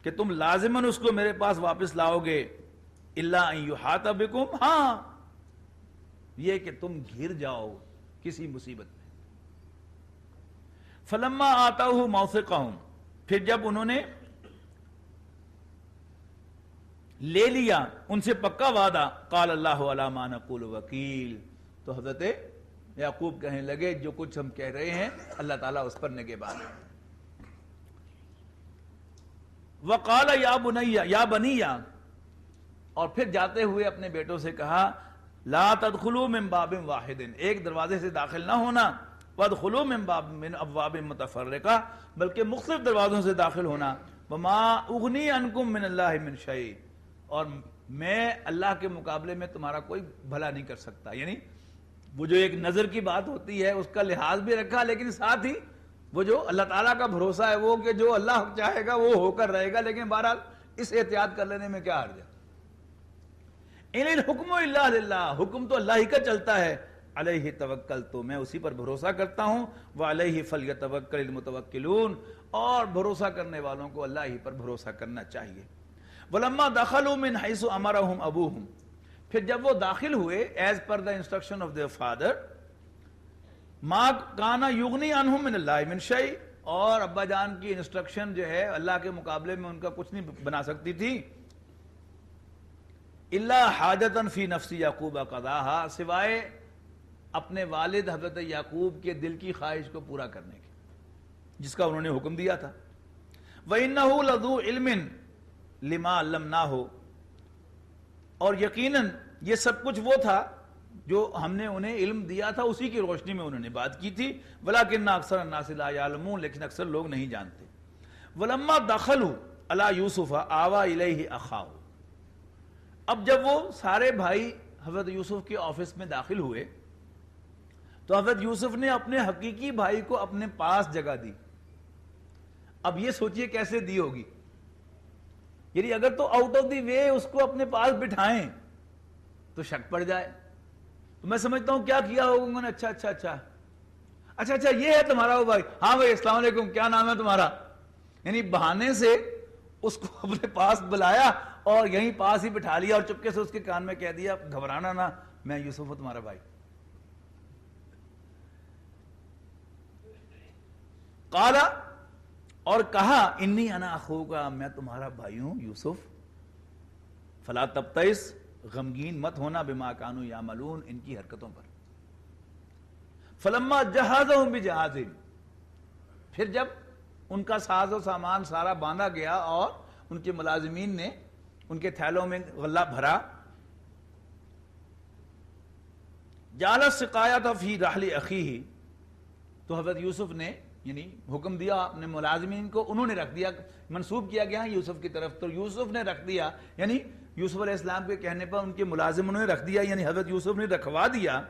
کہ تم لازماً اس کو میرے پاس واپس لاؤ گے، الا ان یحاط بکم، ہاں یہ کہ تم گھر جاؤ کسی مصیبت میں۔ فلما آتوہ موثقہم، پھر جب انہوں نے لے لیا ان سے پکا وعدہ، قال اللہ علی ما نقول وکیل، تو حضرت یعقوب کہنے لگے جو کچھ ہم کہہ رہے ہیں اللہ تعالیٰ اس پر نگہبان ہے۔ وقال یا بنی، اور پھر جاتے ہوئے اپنے بیٹوں سے کہا لا تدخلوا من باب واحد، ایک دروازے سے داخل نہ ہونا، وادخلوا من ابواب متفرقہ، بلکہ مختلف دروازوں سے داخل ہونا، وما اغنی عنکم من اللہ من شیء، اور میں اللہ کے مقابلے میں تمہارا کوئی بھلا نہیں کر سکتا، یعنی وہ جو ایک نظر کی بات ہوتی ہے اس کا لحاظ بھی رکھا، لیکن ساتھ ہی وہ جو اللہ تعالیٰ کا بھروسہ ہے وہ کہ جو اللہ چاہے گا وہ ہو کر رہے گا، لیکن بہرحال اس احتیاط کر لینے میں کیا حرج ہے۔ ان الحکم الا للہ، حکم تو اللہ ہی کا چلتا ہے، علیہ توکلت، میں اسی پر بھروسہ کرتا ہوں، وعلیہ فلیتوکل المتوکلون، اور بھروسہ کرنے والوں کو اللہ ہی پر بھروسہ کرنا چاہیے۔ ولما دخلوا من حیث امرهم ابوہم، پھر جب وہ داخل ہوئے as per the instruction of their father, ما کانا یغنی عنہم من اللہ من شیء، اور ابا جان کی انسٹرکشن جو ہے اللہ کے مقابلے میں ان کا کچھ نہیں بنا سکتی تھی، الا حاجتا فی نفس یعقوب قضاها، سوائے اپنے والد حضرت یعقوب کے دل کی خواہش کو پورا کرنے کے، جس کا انہوں نے حکم دیا تھا۔ وَإِنَّهُ لَذُو عِلْمٍ لِمَا عَلَّمْنَاهُ، اور یقیناً یہ سب کچھ وہ تھا جو ہم نے انہیں علم دیا تھا، اسی کی روشنی میں انہوں نے بات کی تھی، وَلَكِنَّ أَكْثَرَ النَّاسِ لَا يَعْلَمُونَ، لیکن اکثر لوگ نہیں جانتے۔ وَلَمَّا دَخَلُوا عَلَى يُوسُفَ آوَى إِلَيْهِ أَخَاهُ، اب جب وہ سارے بھائی حضرت یوسف کے آفس میں داخل ہوئے تو حضرت یوسف نے اپنے حقیقی بھائی کو اپنے پاس جگہ دی۔ اب یہ سوچئے کیسے دی ہوگی، یعنی اگر تو آؤٹ آف دی وے اس کو اپنے پاس بٹھائیں تو شک پڑ جائے، تو میں سمجھتا ہوں کیا کیا ہوگا انہوں نے، اچھا یہ ہے تمہارا وہ بھائی، ہاں بھائی السلام علیکم، کیا نام ہے تمہارا، یعنی بہانے سے اس کو اپنے پاس بلایا اور یہیں پاس ہی بٹھا لیا، اور چپکے سے اس کے کان میں کہہ دیا گھبرانا نہ، میں یوسف ہوں تمہارا بھائی۔ قال، اور کہا انی انا اخوکا، میں تمہارا بھائی ہوں یوسف، فلا تبتئس، غمگین مت ہونا، بما کانوا یعملون، ان کی حرکتوں پر۔ فلما جہزہم بجہازہم، پھر جب ان کا ساز و سامان سارا باندھا گیا اور ان کے ملازمین نے ان کے تھیلوں میں غلہ بھرا، جعل السقایۃ فی رحل اخیہ، تو حضرت یوسف نے یعنی حکم دیا اپنے ملازمین کو، انہوں نے رکھ دیا، منسوب کیا گیا یوسف کی طرف، تو یوسف نے رکھ دیا، یعنی یوسف علیہ السلام کے کہنے پر ان کے ملازموں نے رکھ دیا، یعنی حضرت یوسف نے رکھوا دیا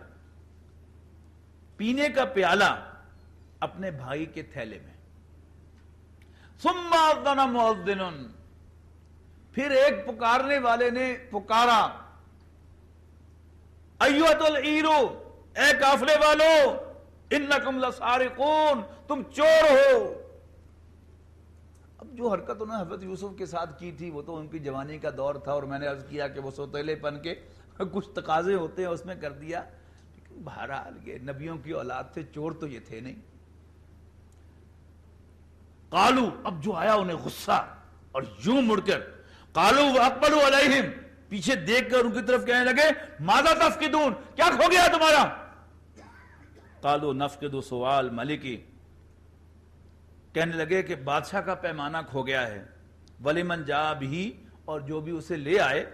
پینے کا پیالہ اپنے بھائی کے تھیلے میں۔ ثم اذن مؤذن، پھر ایک پکارنے والے نے پکارا، ایھۃ العیر، اے قافلے والو، انکم لسارقون، تم چور ہو۔ اب جو حرکت انہوں نے حضرت یوسف کے ساتھ کی تھی وہ تو ان کی جوانی کا دور تھا، اور میں نے عرض کیا کہ وہ سوتیلے پن کے کچھ تقاضے ہوتے ہیں اس میں کر دیا، لیکن بہرحال یہ نبیوں کی اولاد تھے، چور تو یہ تھے نہیں۔ قالو، اب جو آیا انہیں غصہ، اور یوں مڑ کر قالو واقبلوا علیہم، پیچھے دیکھ کر ان کی طرف کہنے لگے ماذا تفقدون، کیا کھو گیا تمہارا؟ قالو نفقد سوال ملکی، کہنے لگے کہ بادشاہ کا پیمانہ کھو گیا ہے، ولمن جاء بہ، اور جو بھی اسے لے آئے،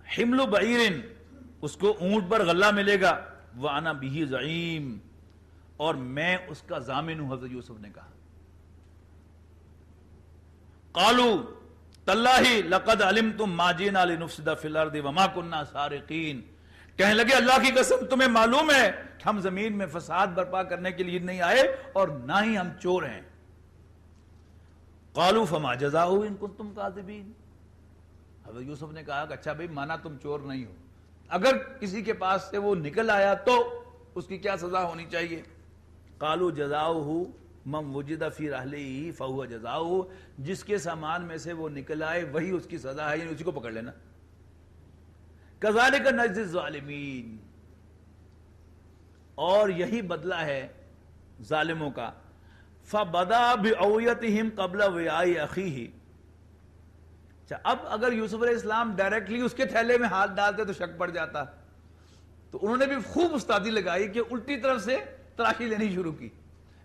حمل بعیر، اس کو اونٹ پر غلہ ملے گا، وانا بہ زعیم، اور میں اس کا ضامن ہوں، حضرت یوسف نے کہا۔ قالوا تاللہ لقد علمتم ما جئنا لنفسد فی الارض وما كنا سارقین، کہنے لگے اللہ کی قسم تمہیں معلوم ہے کہ ہم زمین میں فساد برپا کرنے کے لیے نہیں آئے اور نہ ہی ہم چور ہیں۔ قالوا فما جزاؤہ ان کنتم کاذبین، حضرت یوسف نے کہا کہ اچھا بھئی مانا تم چور نہیں ہو، اگر کسی کے پاس سے وہ نکل آیا تو اس کی کیا سزا ہونی چاہیے؟ قالوا جزاؤہ من وجد فی رحلہ فہو جزاؤہ، جس کے سامان میں سے وہ نکل آئے وہی اس کی سزا ہے، یعنی اسی کو پکڑ لینا۔ کذالک نجزی الظالمین، اور یہی بدلہ ہے ظالموں کا۔ فبدا باویتہم قبل وعاء اخیہ، اچھا اب اگر یوسف علیہ السلام ڈائریکٹلی اس کے تھیلے میں ہاتھ ڈالتے تو شک پڑ جاتا، تو انہوں نے بھی خوب استادی لگائی کہ الٹی طرف سے تلاشی لینی شروع کی،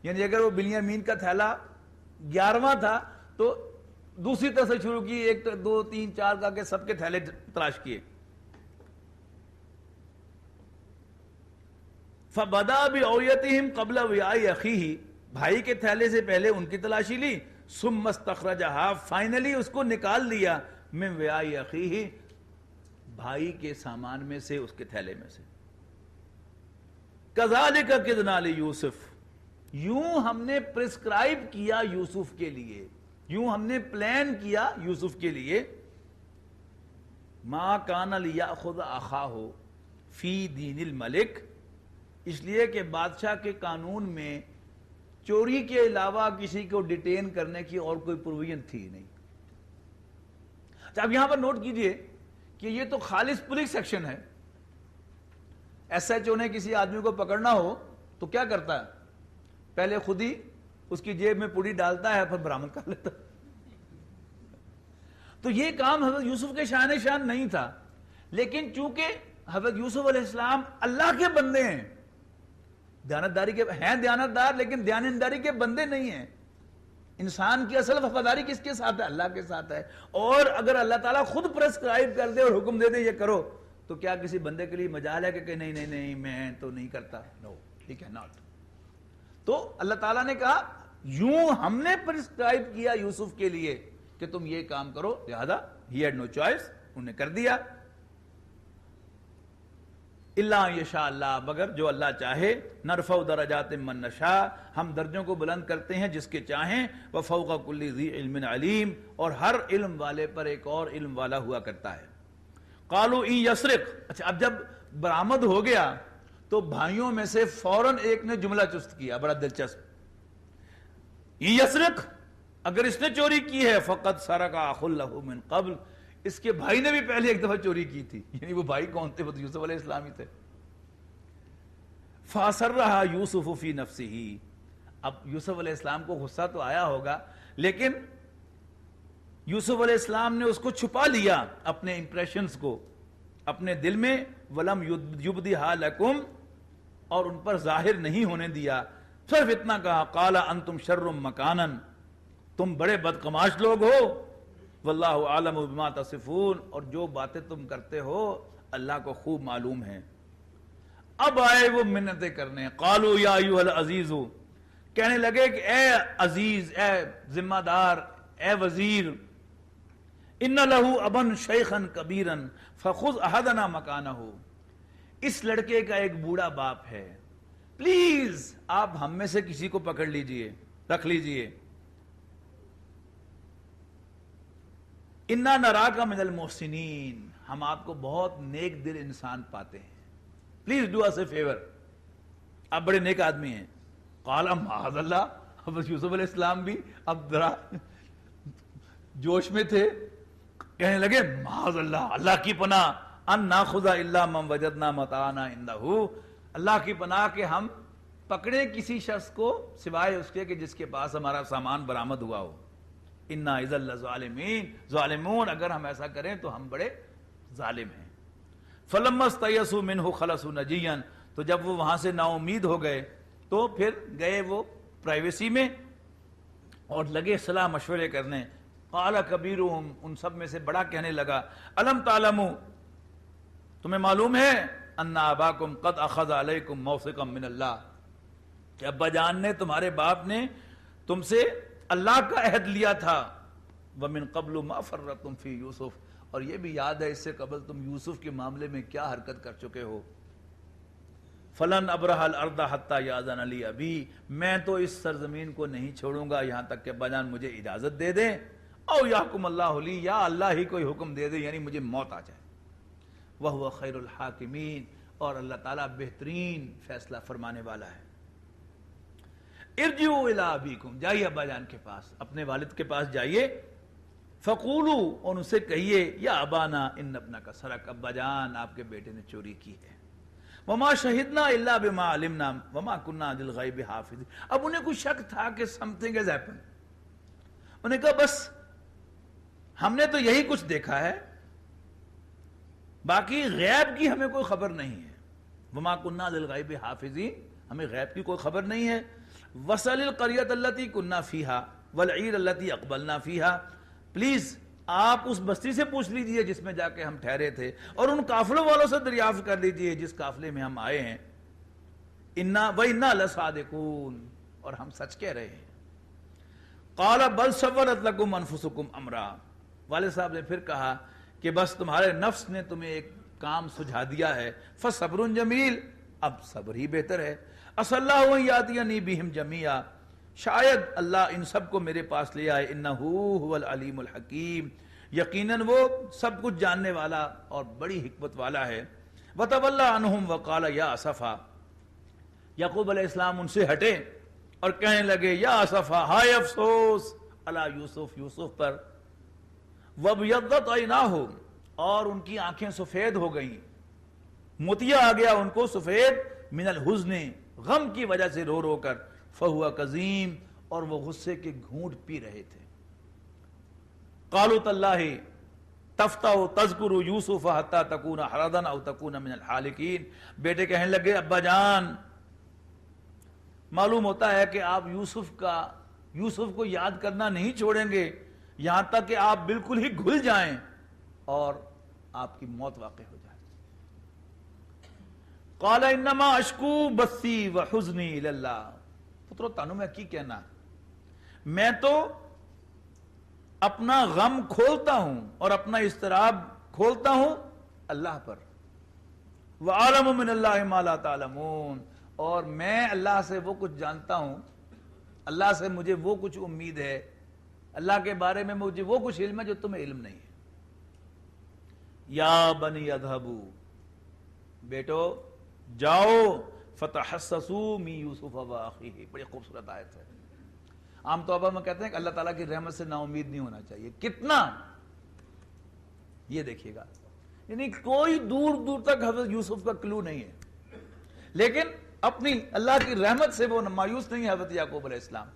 یعنی اگر وہ بنیامین کا تھیلا 11واں تھا تو دوسری طرف سے شروع کی، 1 2 3 4 کا کے سب کے تھیلے تلاش کیے۔ فبدا باویتہم قبل وعاء اخیہ، بھائی کے تھیلے سے پہلے ان کی تلاشی لی، ثم استخرجہا، فائنلی اس کو نکال لیا، من وعاء اخیہ، بھائی کے سامان میں سے، اس کے تھیلے میں سے۔ کذالک کدنا لیوسف، یوں ہم نے پرسکرائب کیا یوسف کے لیے، یوں ہم نے پلان کیا یوسف کے لیے۔ ما کان لیأخذ اخاہ فی دین الملک، اس لیے کہ بادشاہ کے قانون میں چوری کے علاوہ کسی کو ڈیٹین کرنے کی اور کوئی پروویژن تھی نہیں۔ اب یہاں پر نوٹ کیجئے کہ یہ تو خالص پولیس سیکشن ہے۔ ایس ایچ او نے کسی آدمی کو پکڑنا ہو تو کیا کرتا ہے؟ پہلے خود ہی اس کی جیب میں پوڑی ڈالتا ہے، پھر برآمد کر لیتا۔ تو یہ کام حضرت یوسف کے شان نہیں تھا، لیکن چونکہ حضرت یوسف علیہ السلام اللہ کے بندے ہیں، دیانتداری کے ہیں، دیانتدار، لیکن دیانتداری کے بندے نہیں ہیں۔ انسان کی اصل وفاداری کس کے ساتھ ہے؟ اللہ کے ساتھ ہے۔ اور اگر اللہ تعالیٰ خود پرسکرائب کر دے اور حکم دے دے یہ کرو، تو کیا کسی بندے کے لیے مجال ہے کہ نہیں نہیں نہیں میں تو نہیں کرتا؟ نو، ٹھیک ہے، ناٹ۔ تو اللہ تعالیٰ نے کہا یوں ہم نے پرسکرائب کیا یوسف کے لیے کہ تم یہ کام کرو، لہذا ہی ہیڈ نو چوائس، انہوں نے کر دیا۔ اللہ یشاء اللہ، مگر جو اللہ چاہے، نرفع درجات من نشاء، ہم درجوں کو بلند کرتے ہیں جس کے چاہیں، وفوق کل ذی علم علیم، اور ہر علم والے پر ایک اور علم والا ہوا کرتا ہے۔ قالوا ان یسرق، اچھا اب جب برآمد ہو گیا تو بھائیوں میں سے فوراً ایک نے جملہ چست کیا، بڑا دلچسپ، ان یسرق، اگر اس نے چوری کی ہے، فقد سرق اخ له من قبل، اس کے بھائی نے بھی پہلے ایک دفعہ چوری کی تھی۔ یعنی وہ بھائی کون تھے؟ وہ تو یوسف علیہ السلام ہی تھے۔ فَأَسَرَّهَا يُوسُفُ فِي نَفْسِهِ، اب یوسف علیہ السلام کو غصہ تو آیا ہوگا، لیکن یوسف علیہ السلام نے اس کو چھپا لیا، اپنے امپریشنز کو اپنے دل میں، وَلَمْ يُبْدِهَا لَكُمْ، اور ان پر ظاہر نہیں ہونے دیا، صرف اتنا کہا قَالَ أَنْتُمْ شَرٌّ مَكَانًا، تم بڑے بدقماش لوگ ہو، واللہ عالم بما تصفون، اور جو باتیں تم کرتے ہو اللہ کو خوب معلوم ہے۔ اب آئے وہ منتیں کرنے، قالوا یا ایھا العزیز، کہنے لگے کہ اے عزیز، اے ذمہ دار، اے وزیر، ان لہ ابن شیخا کبیرا فخذ احدنا مکانہ، اس لڑکے کا ایک بوڑھا باپ ہے، پلیز آپ ہم میں سے کسی کو پکڑ لیجئے، رکھ لیجئے۔ انا نراک من المحسنین، ہم آپ کو بہت نیک دل انسان پاتے ہیں، please do us a favour, آپ بڑے نیک آدمی ہیں۔ قال معاذ اللہ، حضرت یوسف علیہ السلام بھی اب ذرا جوش میں تھے، کہنے لگے معاذ اللہ، اللہ کی پناہ، ان ناخذ الا من وجدنا متاعنا عنده، اللہ کی پناہ کہ ہم پکڑے کسی شخص کو سوائے اس کے کہ جس کے پاس ہمارا سامان برآمد ہوا ہو۔ انا اذا لظالمین، ظالمون، اگر ہم ایسا کریں تو ہم بڑے ظالم ہیں۔ فلما استيئسوا منه خلصوا نجيا، تو جب وہ وہاں سے نا امید ہو گئے تو پھر گئے وہ پرائیویسی میں اور لگے صلاح مشورے کرنے۔ قال کبیرہم، ان سب میں سے بڑا کہنے لگا، الم تعلموا، تمہیں معلوم ہے، ان اباکم قد اخذ علیکم موثقا من اللہ، کہ ابا جان نے، تمہارے باپ نے تم سے اللہ کا عہد لیا تھا، وَمِن قَبْلُ مَا فَرَّطْتُمْ فِي یوسف، اور یہ بھی یاد ہے اس سے قبل تم یوسف کے معاملے میں کیا حرکت کر چکے ہو۔ فَلَنْ أَبْرَحَ الْأَرْضَ حَتَّى يَأْذَنَ لِي أَبِي، میں تو اس سرزمین کو نہیں چھوڑوں گا یہاں تک کہ ابا جان مجھے اجازت دے دیں، او یحکم اللہ لی، یا اللہ ہی کوئی حکم دے دے، یعنی مجھے موت آ جائے۔ وَهُوَ خَيْرُ الْحَاكِمِينَ، اور اللہ تعالیٰ بہترین فیصلہ فرمانے والا ہے۔ ارجعوا الی ابیکم، جائیے ابا جان کے پاس، اپنے والد کے پاس جائیے، فقولوا، اور ان سے کہیے، یا ابانا ان ابنک سرق، ابا جان آپ کے بیٹے نے چوری کی ہے، وما شہدنا الا بما علمنا وما كنا للغیب حافظ۔ اب انہیں کوئی شک تھا کہ something has happened، انہوں نے کہا بس ہم نے تو یہی کچھ دیکھا ہے، باقی غیب کی ہمیں کوئی خبر نہیں ہے، وما كنا للغیب حافظین، ہمیں غیب کی کوئی خبر نہیں ہے۔ وصل القریۃ التي كنا فيها والعیر التي اقبلنا فيها، پلیز آپ اس بستی سے پوچھ لیجئے جس میں جا کے ہم ٹھہرے تھے، اور ان قافلوں والوں سے دریافت کر لیجئے جس قافلے میں ہم آئے ہیں، انا وَإِنَّا لَصَادِقُونَ، اور ہم سچ کہہ رہے ہیں۔ قَالَ بَلْ سَوَّلَتْ لَكُمْ أَنفُسُكُمْ أَمْرًا، والد صاحب نے پھر کہا کہ بس تمہارے نفس نے تمہیں ایک کام سجھا دیا ہے، فَصَبْرٌ جَمِيلٌ، اب صبر ہی بہتر ہے، عَسَى اللَّهُ أَن يَأْتِيَنِي بِهِمْ جَمِيعًا، شاید اللہ ان سب کو میرے پاس لے آئے، انہو هو العلیم الحکیم، یقیناً وہ سب کچھ جاننے والا اور بڑی حکمت والا ہے۔ وَتَوَلَّى عَنْهُمْ وَقَالَ يَا أَسَفَا، یعقوب علیہ السلام ان سے ہٹے اور کہنے لگے، یا اسفا، ہائے افسوس، علی یوسف، یوسف پر، وَابْيَضَّتْ عَيْنَاهُ، اور ان کی آنکھیں سفید ہو گئیں، موتیا آ گیا ان کو سفید، من الحزن، غم کی وجہ سے رو رو کر، فَهُوَ كَظِيمٌ، اور وہ غصے کے گھونٹ پی رہے تھے۔ قَالُوا تَاللَّهِ تَفْتَحُ تَذْكُرُ يُوسُفَ حَتَّى تَكُونَ حَرَضًا أَوْ تَكُونَ مِنَ الْحَالِكِينَ، بیٹے کہنے لگے، ابا جان معلوم ہوتا ہے کہ آپ یوسف کو یاد کرنا نہیں چھوڑیں گے یہاں تک کہ آپ بالکل ہی گھل جائیں اور آپ کی موت واقع ہو جائے۔ قال انما اشکو بثی وحزنی الی اللہ، پترو تانوں میں کی کہنا، میں تو اپنا غم کھولتا ہوں اور اپنا اضطراب کھولتا ہوں اللہ پر، وَعَالَمُ مِنَ اللَّهِ مَا لَا تَعْلَمُونَ، اور میں اللہ سے وہ کچھ جانتا ہوں، اللہ سے مجھے وہ کچھ امید ہے، اللہ کے بارے میں مجھے وہ کچھ علم ہے جو تمہیں علم نہیں ہے۔ یا بنی اذهبوا، بیٹو جاؤ، فتحسسوا من یوسف واخیہ، بڑی خوبصورت آیت ہے۔ عام طور پر میں کہتے ہیں کہ اللہ تعالیٰ کی رحمت سے نا امید نہیں ہونا چاہیے، کتنا، یہ دیکھیے گا، یعنی کوئی دور دور تک حضرت یوسف کا کلو نہیں ہے، لیکن اپنی اللہ کی رحمت سے وہ مایوس نہیں ہے حضرت یعقوب علیہ السلام۔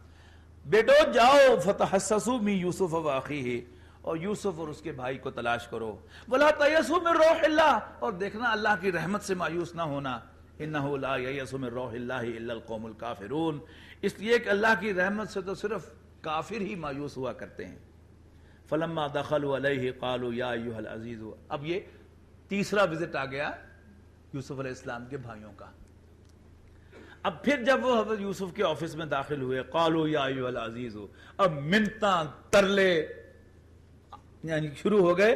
بیٹو جاؤ، فتحسسوا من یوسف واخیہ، اور یوسف اور اس کے بھائی کو تلاش کرو، وَلَا تَيَأْسُوا مِن رَوْحِ اللَّهِ، اور دیکھنا اللہ کی رحمت سے مایوس نہ ہونا، إِنَّهُ لَا يَيَأْسُ مِن رَوْحِ اللَّهِ إِلَّا الْقَوْمُ الْكَافِرُونَ، اس لیے کہ اللہ کی رحمت سے تو صرف کافر ہی مایوس ہوا کرتے ہیں۔ فَلَمَّا دَخَلُوا عَلَيْهِ قَالُوا يَا أَيُّهَا الْعَزِيزُ، اب یہ تیسرا وزٹ آ گیا یوسف علیہ السلام کے بھائیوں کا۔ اب پھر جب وہ حضرت یوسف کے آفس میں داخل ہوئے، قَالُوا يَا أَيُّهَا الْعَزِيزُ، اب منتاں ترلے یعنی شروع ہو گئے،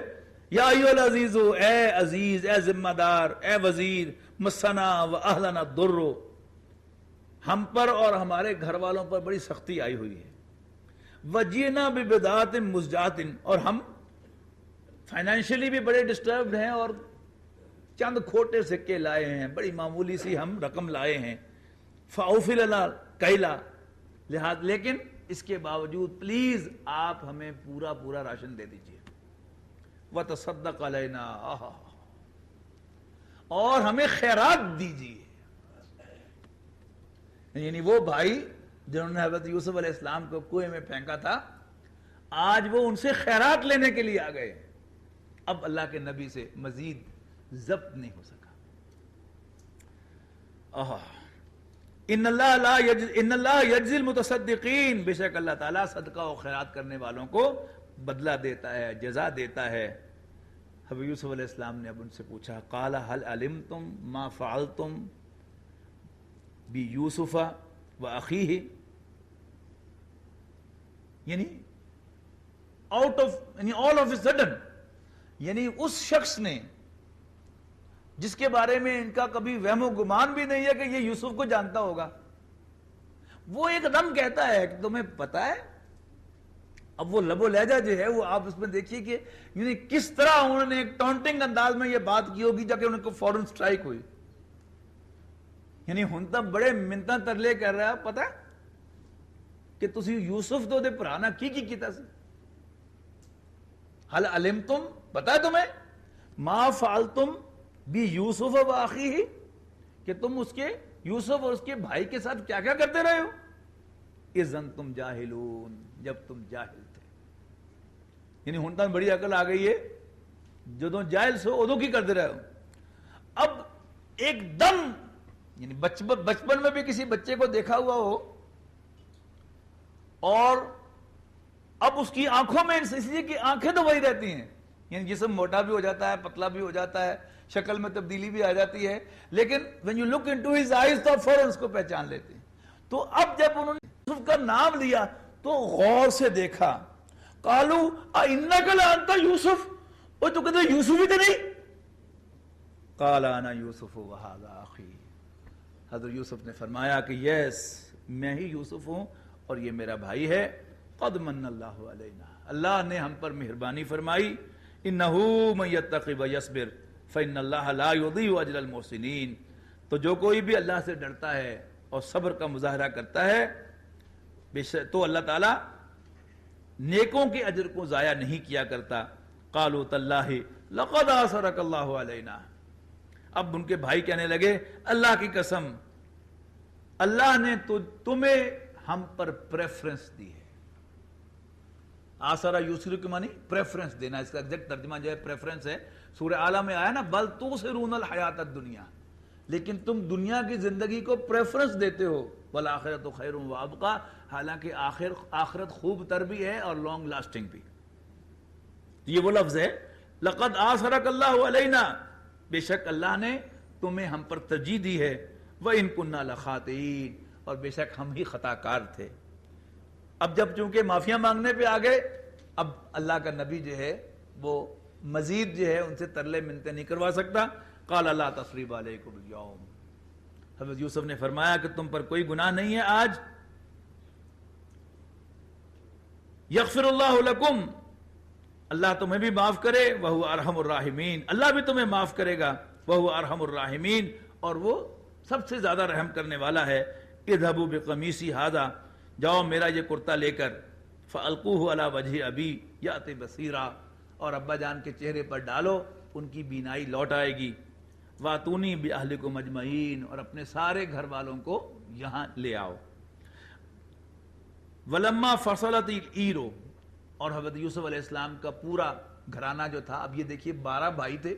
یا ایھا العزیز، اے عزیز، اے ذمہ دار، اے وزیر، مسنا و اہلنا الضر، ہم پر اور ہمارے گھر والوں پر بڑی سختی آئی ہوئی ہے، وجینا ببضاعۃ مزجاۃ، اور ہم فائنینشلی بھی بڑے ڈسٹربڈ ہیں اور چند کھوٹے سکے لائے ہیں، بڑی معمولی سی ہم رقم لائے ہیں، فاوفی لنا کیلا، لہذا لیکن اس کے باوجود پلیز آپ ہمیں پورا پورا راشن دے دیجئے، وَتَصَدَّقْ عَلَيْنَا، اور ہمیں خیرات دیجئے۔ یعنی وہ بھائی جنہوں نے حضرت یوسف علیہ السلام کو کنویں میں پھینکا تھا، آج وہ ان سے خیرات لینے کے لیے آ گئے۔ اب اللہ کے نبی سے مزید ضبط نہیں ہو سکا۔ ان اللہ یجزی المتصدقین، بے شک اللہ تعالیٰ صدقہ و خیرات کرنے والوں کو بدلہ دیتا ہے، جزا دیتا ہے۔ حضرت یوسف علیہ السلام نے اب ان سے پوچھا، قال هل علمتم ما فعلتم بیوسف وَأَخِيهِ، یعنی آؤٹ آف، یعنی آل آف اے سڈن، یعنی اس شخص نے جس کے بارے میں ان کا کبھی وہم و گمان بھی نہیں ہے کہ یہ یوسف کو جانتا ہوگا، وہ ایک دم کہتا ہے کہ تمہیں پتا ہے۔ اب وہ لب و لہجہ جو ہے وہ آپ اس میں دیکھیے کہ یعنی کس طرح انہوں نے ایک ٹونٹنگ انداز میں یہ بات کی ہوگی جا کہ ان کو فوراً سٹرائک ہوئی، یعنی ہن تک بڑے منتاں ترلے کر رہا ہے، پتا کہ تسی یوسف تو دے پرانا کی کیتا سی، حل علمتم، پتا ہے تمہیں، ما فعلتم بی یوسف و اخیہ، کہ تم اس کے یوسف اور اس کے بھائی کے ساتھ کیا کیا کرتے رہے ہو، اذن تم جاہلون، جب تم جاہل تھے، یعنی ہن تک بڑی عقل آ گئی ہے، جدوں جاہل سو ادوں کی کرتے رہے ہو۔ اب ایک دم یعنی بچپن میں بھی کسی بچے کو دیکھا ہوا ہو اور اب اس کی آنکھوں میں، اس لیے کہ آنکھیں تو وہی رہتی ہیں، یعنی جسم موٹا بھی ہو جاتا ہے، پتلا بھی ہو جاتا ہے، شکل میں تبدیلی بھی آ جاتی ہے، لیکن when you look into his eyes تو فوراً اس کو پہچان لیتے ہیں۔ تو اب جب انہوں نے یوسف کا نام لیا تو غور سے دیکھا، قالوا اِنَّكَ لَأَنْتَ یوسف، وہ تو کہتے یوسف ہی تو نہیں، قال انا یوسف وَهَذَا أَخِي، حضرت یوسف نے فرمایا کہ یس میں ہی یوسف ہوں اور یہ میرا بھائی ہے، قد من اللہ علینا، اللہ نے ہم پر مہربانی فرمائی، انہو من یتقی ویصبر فإن اللہ لا یضیع اجر المحسنین، تو جو کوئی بھی اللہ سے ڈرتا ہے اور صبر کا مظاہرہ کرتا ہے تو اللہ تعالیٰ نیکوں کے اجر کو ضائع نہیں کیا کرتا۔ قالوا تاللہ لقد آثرک اللہ علینا، اب ان کے بھائی کہنے لگے اللہ کی قسم اللہ نے تمہیں ہم پر پریفرنس دی ہے۔ آثرہ یوسر کے معنی پریفرنس دینا، اس کا ایگزیکٹ ترجمہ جو ہے پریفرنس ہے، سورہ اعلیٰ میں آیا نا بل تؤثرون الحیات الدنیا، لیکن تم دنیا کی زندگی کو پریفرنس دیتے ہو، والآخرۃ خیر وابقیٰ، حالانکہ آخرت خوب تر بھی ہے اور لانگ لاسٹنگ بھی۔ یہ وہ لفظ ہے لقد آثرک اللہ علینا، بے شک اللہ نے تمہیں ہم پر ترجیح دی ہے، وَإِن كُنَّا لَخَاطِئِينَ، اور بے شک ہم ہی خطا کار تھے۔ اب جب چونکہ معافیاں مانگنے پہ آ گئے، اب اللہ کا نبی جو ہے وہ مزید جو ہے ان سے ترلے منتیں نہیں کروا سکتا۔ قال لا تثریب علیکم اليوم، حضرت یوسف نے فرمایا کہ تم پر کوئی گناہ نہیں ہے آج، یغفر اللہ لکم، اللہ تمہیں بھی معاف کرے، وہو ارحم الراحمین، اللہ بھی تمہیں معاف کرے گا، وہو ارحم الراحمین، اور وہ سب سے زیادہ رحم کرنے والا ہے۔ اذهبوا بقمیصی ھذا، جاؤ میرا یہ کرتا لے کر، فالقوہ علی وجہ ابی یأتی بصیرا، اور ابا جان کے چہرے پر ڈالو، ان کی بینائی لوٹ آئے گی، واتونی باہلکم اجمعین، اور اپنے سارے گھر والوں کو یہاں لے آؤ۔ ولما فصلت العیر، اور حضرت یوسف علیہ السلام کا پورا گھرانہ جو تھا، اب یہ دیکھیے 12 بھائی تھے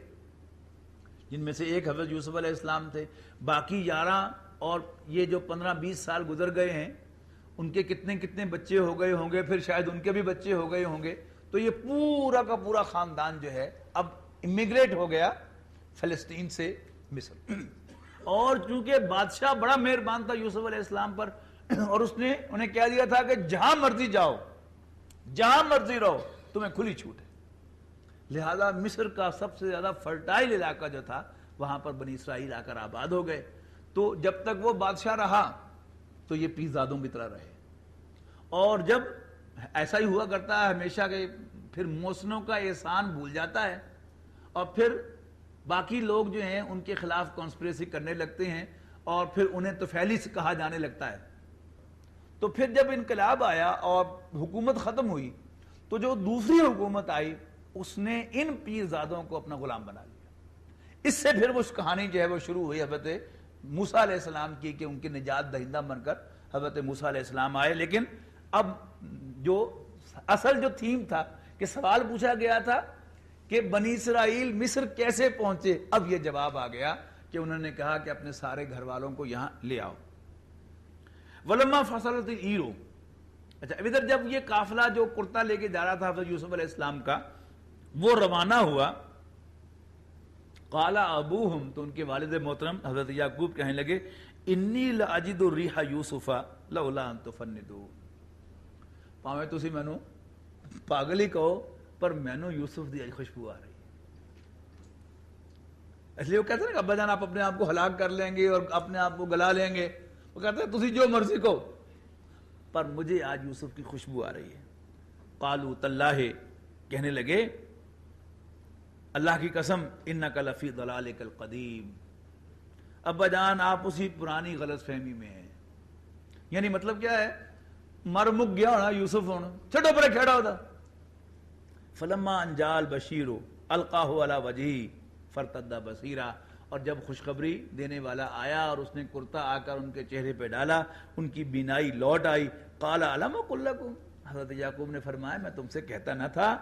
جن میں سے ایک حضرت یوسف علیہ السلام تھے، باقی 11 اور یہ جو 15-20 سال گزر گئے ہیں ان کے کتنے کتنے بچے ہو گئے ہوں گے، پھر شاید ان کے بھی بچے ہو گئے ہوں گے، تو یہ پورا کا پورا خاندان جو ہے اب امیگریٹ ہو گیا فلسطین سے مصر۔ اور چونکہ بادشاہ بڑا مہربان تھا یوسف علیہ السلام پر، اور اس نے انہیں کہہ دیا تھا کہ جہاں مرضی جاؤ، جہاں مرضی رہو، تمہیں کھلی چھوٹ ہے، لہذا مصر کا سب سے زیادہ فرٹائل علاقہ جو تھا وہاں پر بنی اسرائیل آ کر آباد ہو گئے۔ تو جب تک وہ بادشاہ رہا تو یہ پیرزادوں کی طرح رہے، اور جب ایسا ہی ہوا کرتا ہے ہمیشہ کہ پھر محسنوں کا احسان بھول جاتا ہے، اور پھر باقی لوگ جو ہیں ان کے خلاف کانسپریسی کرنے لگتے ہیں، اور پھر انہیں طفیلی سے کہا جانے لگتا ہے۔ تو پھر جب انقلاب آیا اور حکومت ختم ہوئی تو جو دوسری حکومت آئی اس نے ان پیرزادوں کو اپنا غلام بنا لیا۔ اس سے پھر وہ کہانی جو ہے وہ شروع ہوئی حضرت موسیٰ علیہ السلام کی، کہ ان کے نجات دہندہ بن کر حضرت موسیٰ علیہ السلام آئے۔ لیکن اب جو اصل جو تھیم تھا کہ سوال پوچھا گیا تھا کہ بنی اسرائیل مصر کیسے پہنچے، اب یہ جواب آ گیا کہ انہوں نے کہا کہ اپنے سارے گھر والوں کو یہاں لے آؤ۔ ولما فصلت العیر، اچھا ادھر جب یہ قافلہ جو کرتا لے کے جا رہا تھا حضرت یوسف علیہ السلام کا وہ روانہ ہوا، قال ابوہم، تو ان کے والد محترم حضرت یعقوب کہنے لگے انی لاجد الریح یوسف لولا ان تفندون، پاویں تسی مینوں پاگل ہی کہو پر مینوں یوسف دی خوشبو آ رہی ہے۔ اس لیے وہ کہتے ہیں کہ ابا جان آپ اپنے آپ کو ہلاک کر لیں گے اور اپنے آپ کو گلا لیں گے، وہ کہتے ہیں تسی جو مرضی کہو پر مجھے آج یوسف کی خوشبو آ رہی ہے۔ قالوا تاللہ، کہنے لگے اللہ کی قسم انک لفی ضلالک القدیم، ابا جان آپ اسی پرانی غلط فہمی میں ہیں۔ یعنی مطلب کیا ہے، مر مک گیا ہونا یوسف ہونا، چھٹو پرے کھیڑا ہوتا۔ فلما انجال بشیرو القاہ علی وجہی فرتد بصیرا، اور جب خوشخبری دینے والا آیا اور اس نے کرتا آ کر ان کے چہرے پہ ڈالا، ان کی بینائی لوٹ آئی۔ قال الم اقل لکم، حضرت یعقوب نے فرمایا میں تم سے کہتا نہ تھا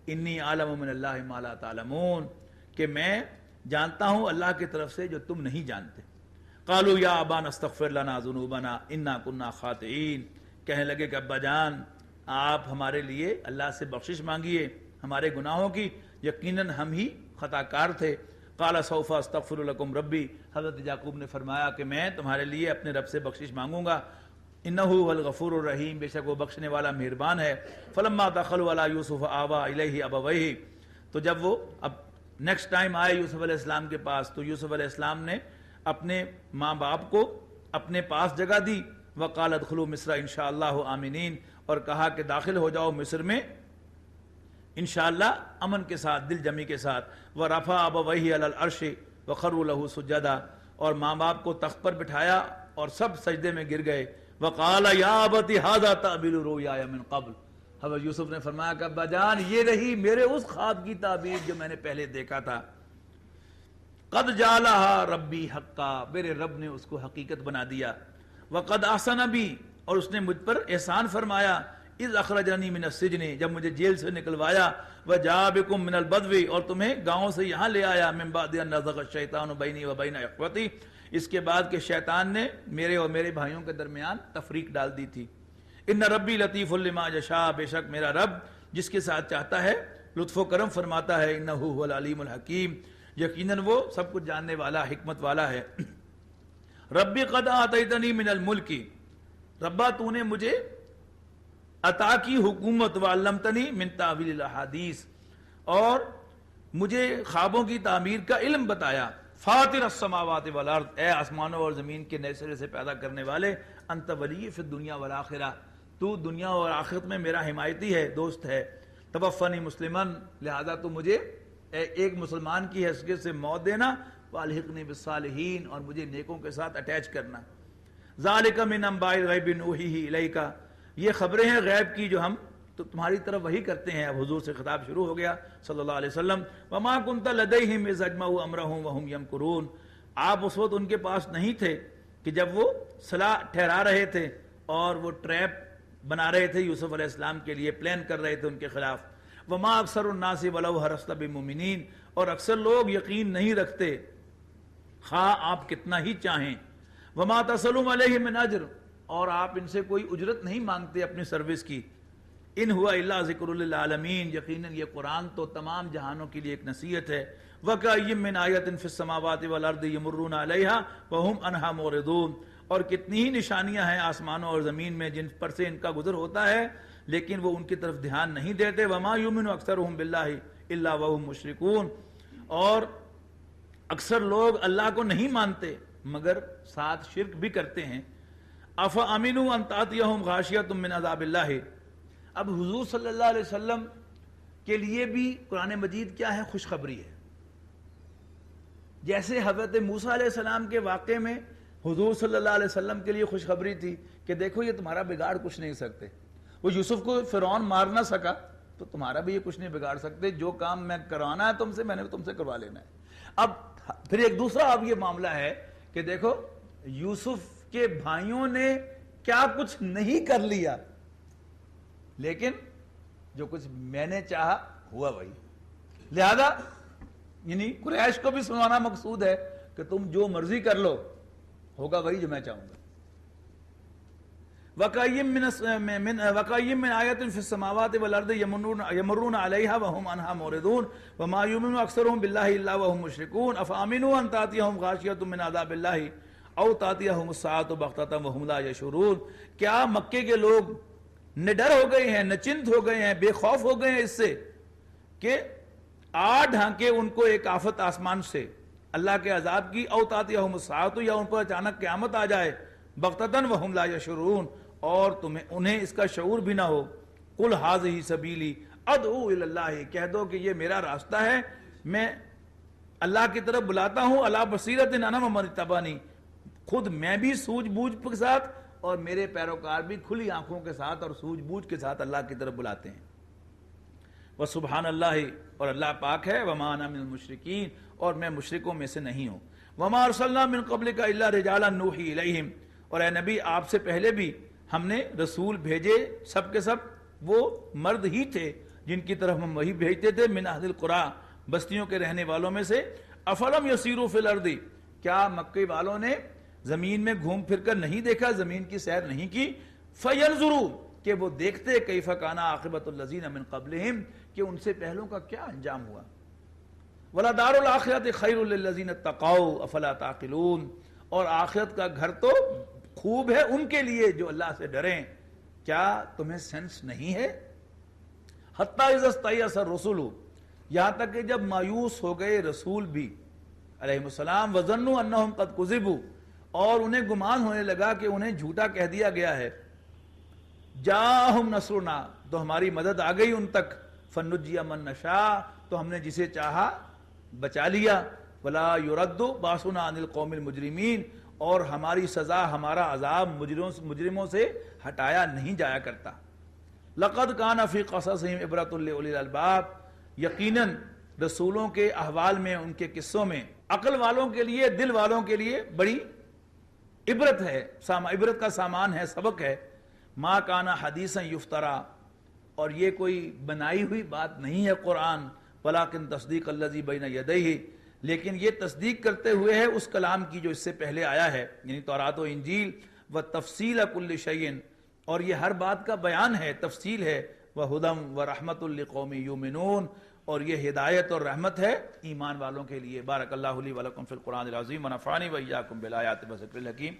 انی عالم من اللہ ما لا تعلمون، کہ میں جانتا ہوں اللہ کی طرف سے جو تم نہیں جانتے۔ قالوا یا ابانا استغفر لنا ذنوبنا انا كنا خاطئین، کہنے لگے کہ ابا جان آپ ہمارے لیے اللہ سے بخشش مانگیے ہمارے گناہوں کی، یقیناً ہم ہی خطا کار تھے۔ قال سوف استغفر لکم ربی، حضرت یعقوب نے فرمایا کہ میں تمہارے لیے اپنے رب سے بخشش مانگوں گا، انہ هو الغفور الرحیم، بے شک وہ بخشنے والا مہربان ہے۔ فلما دخلوا علی یوسف آوا الیہ ابویہ، تو جب وہ اب نیکسٹ ٹائم آئے یوسف علیہ السلام کے پاس تو یوسف علیہ السلام نے اپنے ماں باپ کو اپنے پاس جگہ دی۔ وقال ادخلوا مصر انشاءاللہ آمنین، اور کہا کہ داخل ہو جاؤ مصر میں انشاءاللہ امن کے ساتھ، دل جمی کے ساتھ۔ ورفع ابویہ علی العرش وخروا لہ سجدا، اور ماں باپ کو تخت پر بٹھایا اور سب سجدے میں گر گئے۔ وقال یا ابت ھذا تأویل رؤیایا من قبل، حضرت یوسف نے فرمایا کہ ابا جان یہ رہی میرے اس خواب کی تعبیر جو میں نے پہلے دیکھا تھا۔ قد جعلھا ربی حقا، میرے رب نے اس کو حقیقت بنا دیا۔ وقد احسن بی، اور اس نے مجھ پر احسان فرمایا۔ اذ اخرجنی من السجن، جب مجھے جیل سے نکلوایا۔ وجاء بکم من البدو، اور تمہیں گاؤں سے یہاں لے آیا۔ من بعد ان نزغ الشیطان بینی وبین اخوتی، اس کے بعد کہ شیطان نے میرے اور میرے بھائیوں کے درمیان تفریق ڈال دی تھی۔ ان ربی لطیف لما یشاء، بے شک میرا رب جس کے ساتھ چاہتا ہے لطف و کرم فرماتا ہے۔ انہ هو العلیم الحکیم، یقیناً وہ سب کچھ جاننے والا حکمت والا ہے۔ ربی قد آتیتنی من الملک، ربا تو نے مجھے عطا کی حکومت، وعلمتنی من تاویل الاحادیث، اور مجھے خوابوں کی تعمیر کا علم بتایا۔ فاطر السماوات والارض، اے آسمانوں اور زمین کے نئے سرے سے پیدا کرنے والے، انت ولی فی الدنیا والآخرہ، تو دنیا اور آخرت میں میرا حمایتی ہے، دوست ہے۔ توفنی مسلمن، لہذا تو مجھے ایک مسلمان کی حیثیت سے موت دینا، والحقنی بالصالحین، اور مجھے نیکوں کے ساتھ اٹیچ کرنا۔ ذالک من انباء الغیب نوحیہ الیک، یہ خبریں ہیں غیب کی جو ہم تو تمہاری طرف وہی کرتے ہیں۔ اب حضور سے خطاب شروع ہو گیا صلی اللہ علیہ وسلم۔ وما کنت لدیہم اذ اجمعوا امرہم وہم یمکرون، آپ اس وقت ان کے پاس نہیں تھے کہ جب وہ صلاح ٹھہرا رہے تھے اور وہ ٹریپ بنا رہے تھے یوسف علیہ السلام کے لیے، پلان کر رہے تھے ان کے خلاف۔ وما اکثر الناس ولو حرصت بمؤمنین، اور اکثر لوگ یقین نہیں رکھتے خواہ آپ کتنا ہی چاہیں۔ وما تسلم علیہ من اجر، اور آپ ان سے کوئی اجرت نہیں مانگتے اپنی سروس کی۔ ان ہوا الا ذکر للعالمین، یقیناً یہ قرآن تو تمام جہانوں کے لیے ایک نصیحت ہے۔ وکأی من آیۃ فی السماوات والارض یمرون علیہا وہم عنہا معرضون، اور کتنی ہی نشانیاں ہیں آسمانوں اور زمین میں جن پر سے ان کا گزر ہوتا ہے لیکن وہ ان کی طرف دھیان نہیں دیتے۔ وما یؤمن اکثرهم باللہ الا وہم مشرکون، اور اکثر لوگ اللہ کو نہیں مانتے مگر ساتھ شرک بھی کرتے ہیں۔ افامنوا ان تأتیہم غاشیۃ من عذاب اللہ، اب حضور صلی اللہ علیہ وسلم کے لیے بھی قرآن مجید کیا ہے؟ خوشخبری ہے۔ جیسے حضرت موسیٰ علیہ السلام کے واقعے میں حضور صلی اللہ علیہ وسلم کے لیے خوشخبری تھی کہ دیکھو یہ تمہارا بگاڑ کچھ نہیں سکتے، وہ یوسف کو فرعون مار نہ سکا تو تمہارا بھی یہ کچھ نہیں بگاڑ سکتے، جو کام میں کروانا ہے تم سے میں نے تم سے کروا لینا ہے۔ اب پھر ایک دوسرا اب یہ معاملہ ہے کہ دیکھو یوسف کے بھائیوں نے کیا کچھ نہیں کر لیا، لیکن جو کچھ میں نے چاہا ہوا وہی، لہذا یعنی قریش کو بھی سنانا مقصود ہے کہ تم جو مرضی کر لو ہوگا وہی جو میں چاہوں گا۔ وَقَيِّم مِّنْ آیَةٍ فِي السَّمَاوَاتِ وَالْأَرْضِ يَمُرُّونَ عَلَيْهَا وَهُمْ عَنْهَا مُعْرِضُونَ وَمَا يُؤْمِنُ أَكْثَرُهُم بِاللَّهِ إِلَّا وَهُمْ مُشْرِكُونَ أَفَأَمِنُوا أَن تَأْتِيَهُمْ غَاشِيَةٌ مِّنْ عَذَابِ اللَّهِ، او تاتیہم الساعۃ بغتۃ وہم لا یشعرون، کیا مکے کے لوگ نڈر ہو گئے ہیں، نچنت ہو گئے ہیں، بے خوف ہو گئے ہیں اس سے کہ آ ڈھانکے ان کو ایک آفت آسمان سے اللہ کے عذاب کی، او تاتیہم الساعۃ، یا ان پر اچانک قیامت آ جائے، بغتۃ وہم لا یشعرون، اور انہیں اس کا شعور بھی نہ ہو۔ قل ھذہ سبیلی ادعو الی اللہ، کہہ دو کہ یہ میرا راستہ ہے، میں اللہ کی طرف بلاتا ہوں، علی بصیرۃ انا ومن اتبعنی، خود میں بھی سوجھ بوجھ کے ساتھ اور میرے پیروکار بھی کھلی آنکھوں کے ساتھ اور سوجھ بوجھ کے ساتھ اللہ کی طرف بلاتے ہیں۔ وسبحان اللہ، اور اللہ پاک ہے، وما انا من المشرکین، اور میں مشرکوں میں سے نہیں ہوں۔ وما ارسلنا من قبلک الا رجالا نوحی الیہم، اور اے نبی آپ سے پہلے بھی ہم نے رسول بھیجے، سب کے سب وہ مرد ہی تھے جن کی طرف ہم وہی بھیجتے تھے، من اہل القریٰ، بستیوں کے رہنے والوں میں سے۔ افلم یسیروا فی الارض، کیا مکے والوں نے زمین میں گھوم پھر کر نہیں دیکھا، زمین کی سیر نہیں کی؟ فینظروا، کہ وہ دیکھتے کیف کان عاقبۃ الذین من قبلہم، کہ ان سے پہلوں کا کیا انجام ہوا۔ وَلَدَارُ الْآخِرَةِ خَيْرٌ لِلَّذِينَ اتَّقَوْا أَفَلَا تَعْقِلُونَ، اور آخرت کا گھر تو خوب ہے ان کے لیے جو اللہ سے ڈریں، کیا تمہیں سینس نہیں ہے؟ حَتَّى إِذَا اسْتَيْأَسَ الرُّسُلُ، یہاں تک کہ جب مایوس ہو گئے رسول بھی علیہ السلام، وَظَنُّوا أَنَّهُمْ قَدْ كُذِبُوا، اور انہیں گمان ہونے لگا کہ انہیں جھوٹا کہہ دیا گیا ہے، جاءہم نصرنا، تو ہماری مدد آ گئی ان تک، فنجی من نشاء، تو ہم نے جسے چاہا بچا لیا، ولا یرد باسنا عن القوم المجرمین، اور ہماری سزا، ہمارا عذاب مجرموں سے ہٹایا نہیں جایا کرتا۔ لقد کان فی قصصہم عبرۃ لأولی الالباب، یقیناً رسولوں کے احوال میں، ان کے قصوں میں عقل والوں کے لیے، دل والوں کے لیے بڑی عبرت ہے، عبرت کا سامان ہے، سبق ہے۔ ما کان حدیثا یفترا، اور یہ کوئی بنائی ہوئی بات نہیں ہے قرآن، ولیکن تصدیق الذی بین یدیہ، لیکن یہ تصدیق کرتے ہوئے ہے اس کلام کی جو اس سے پہلے آیا ہے، یعنی تورات و انجیل، وتفصیل کل شیء، اور یہ ہر بات کا بیان ہے، تفصیل ہے، وہدی ورحمۃ لقوم یؤمنون، اور یہ ہدایت اور رحمت ہے ایمان والوں کے لیے۔ بارک اللہ لی ولکم فی القرآن العظیم ونفعنی وإیاکم بالآیات والذکر الحکیم۔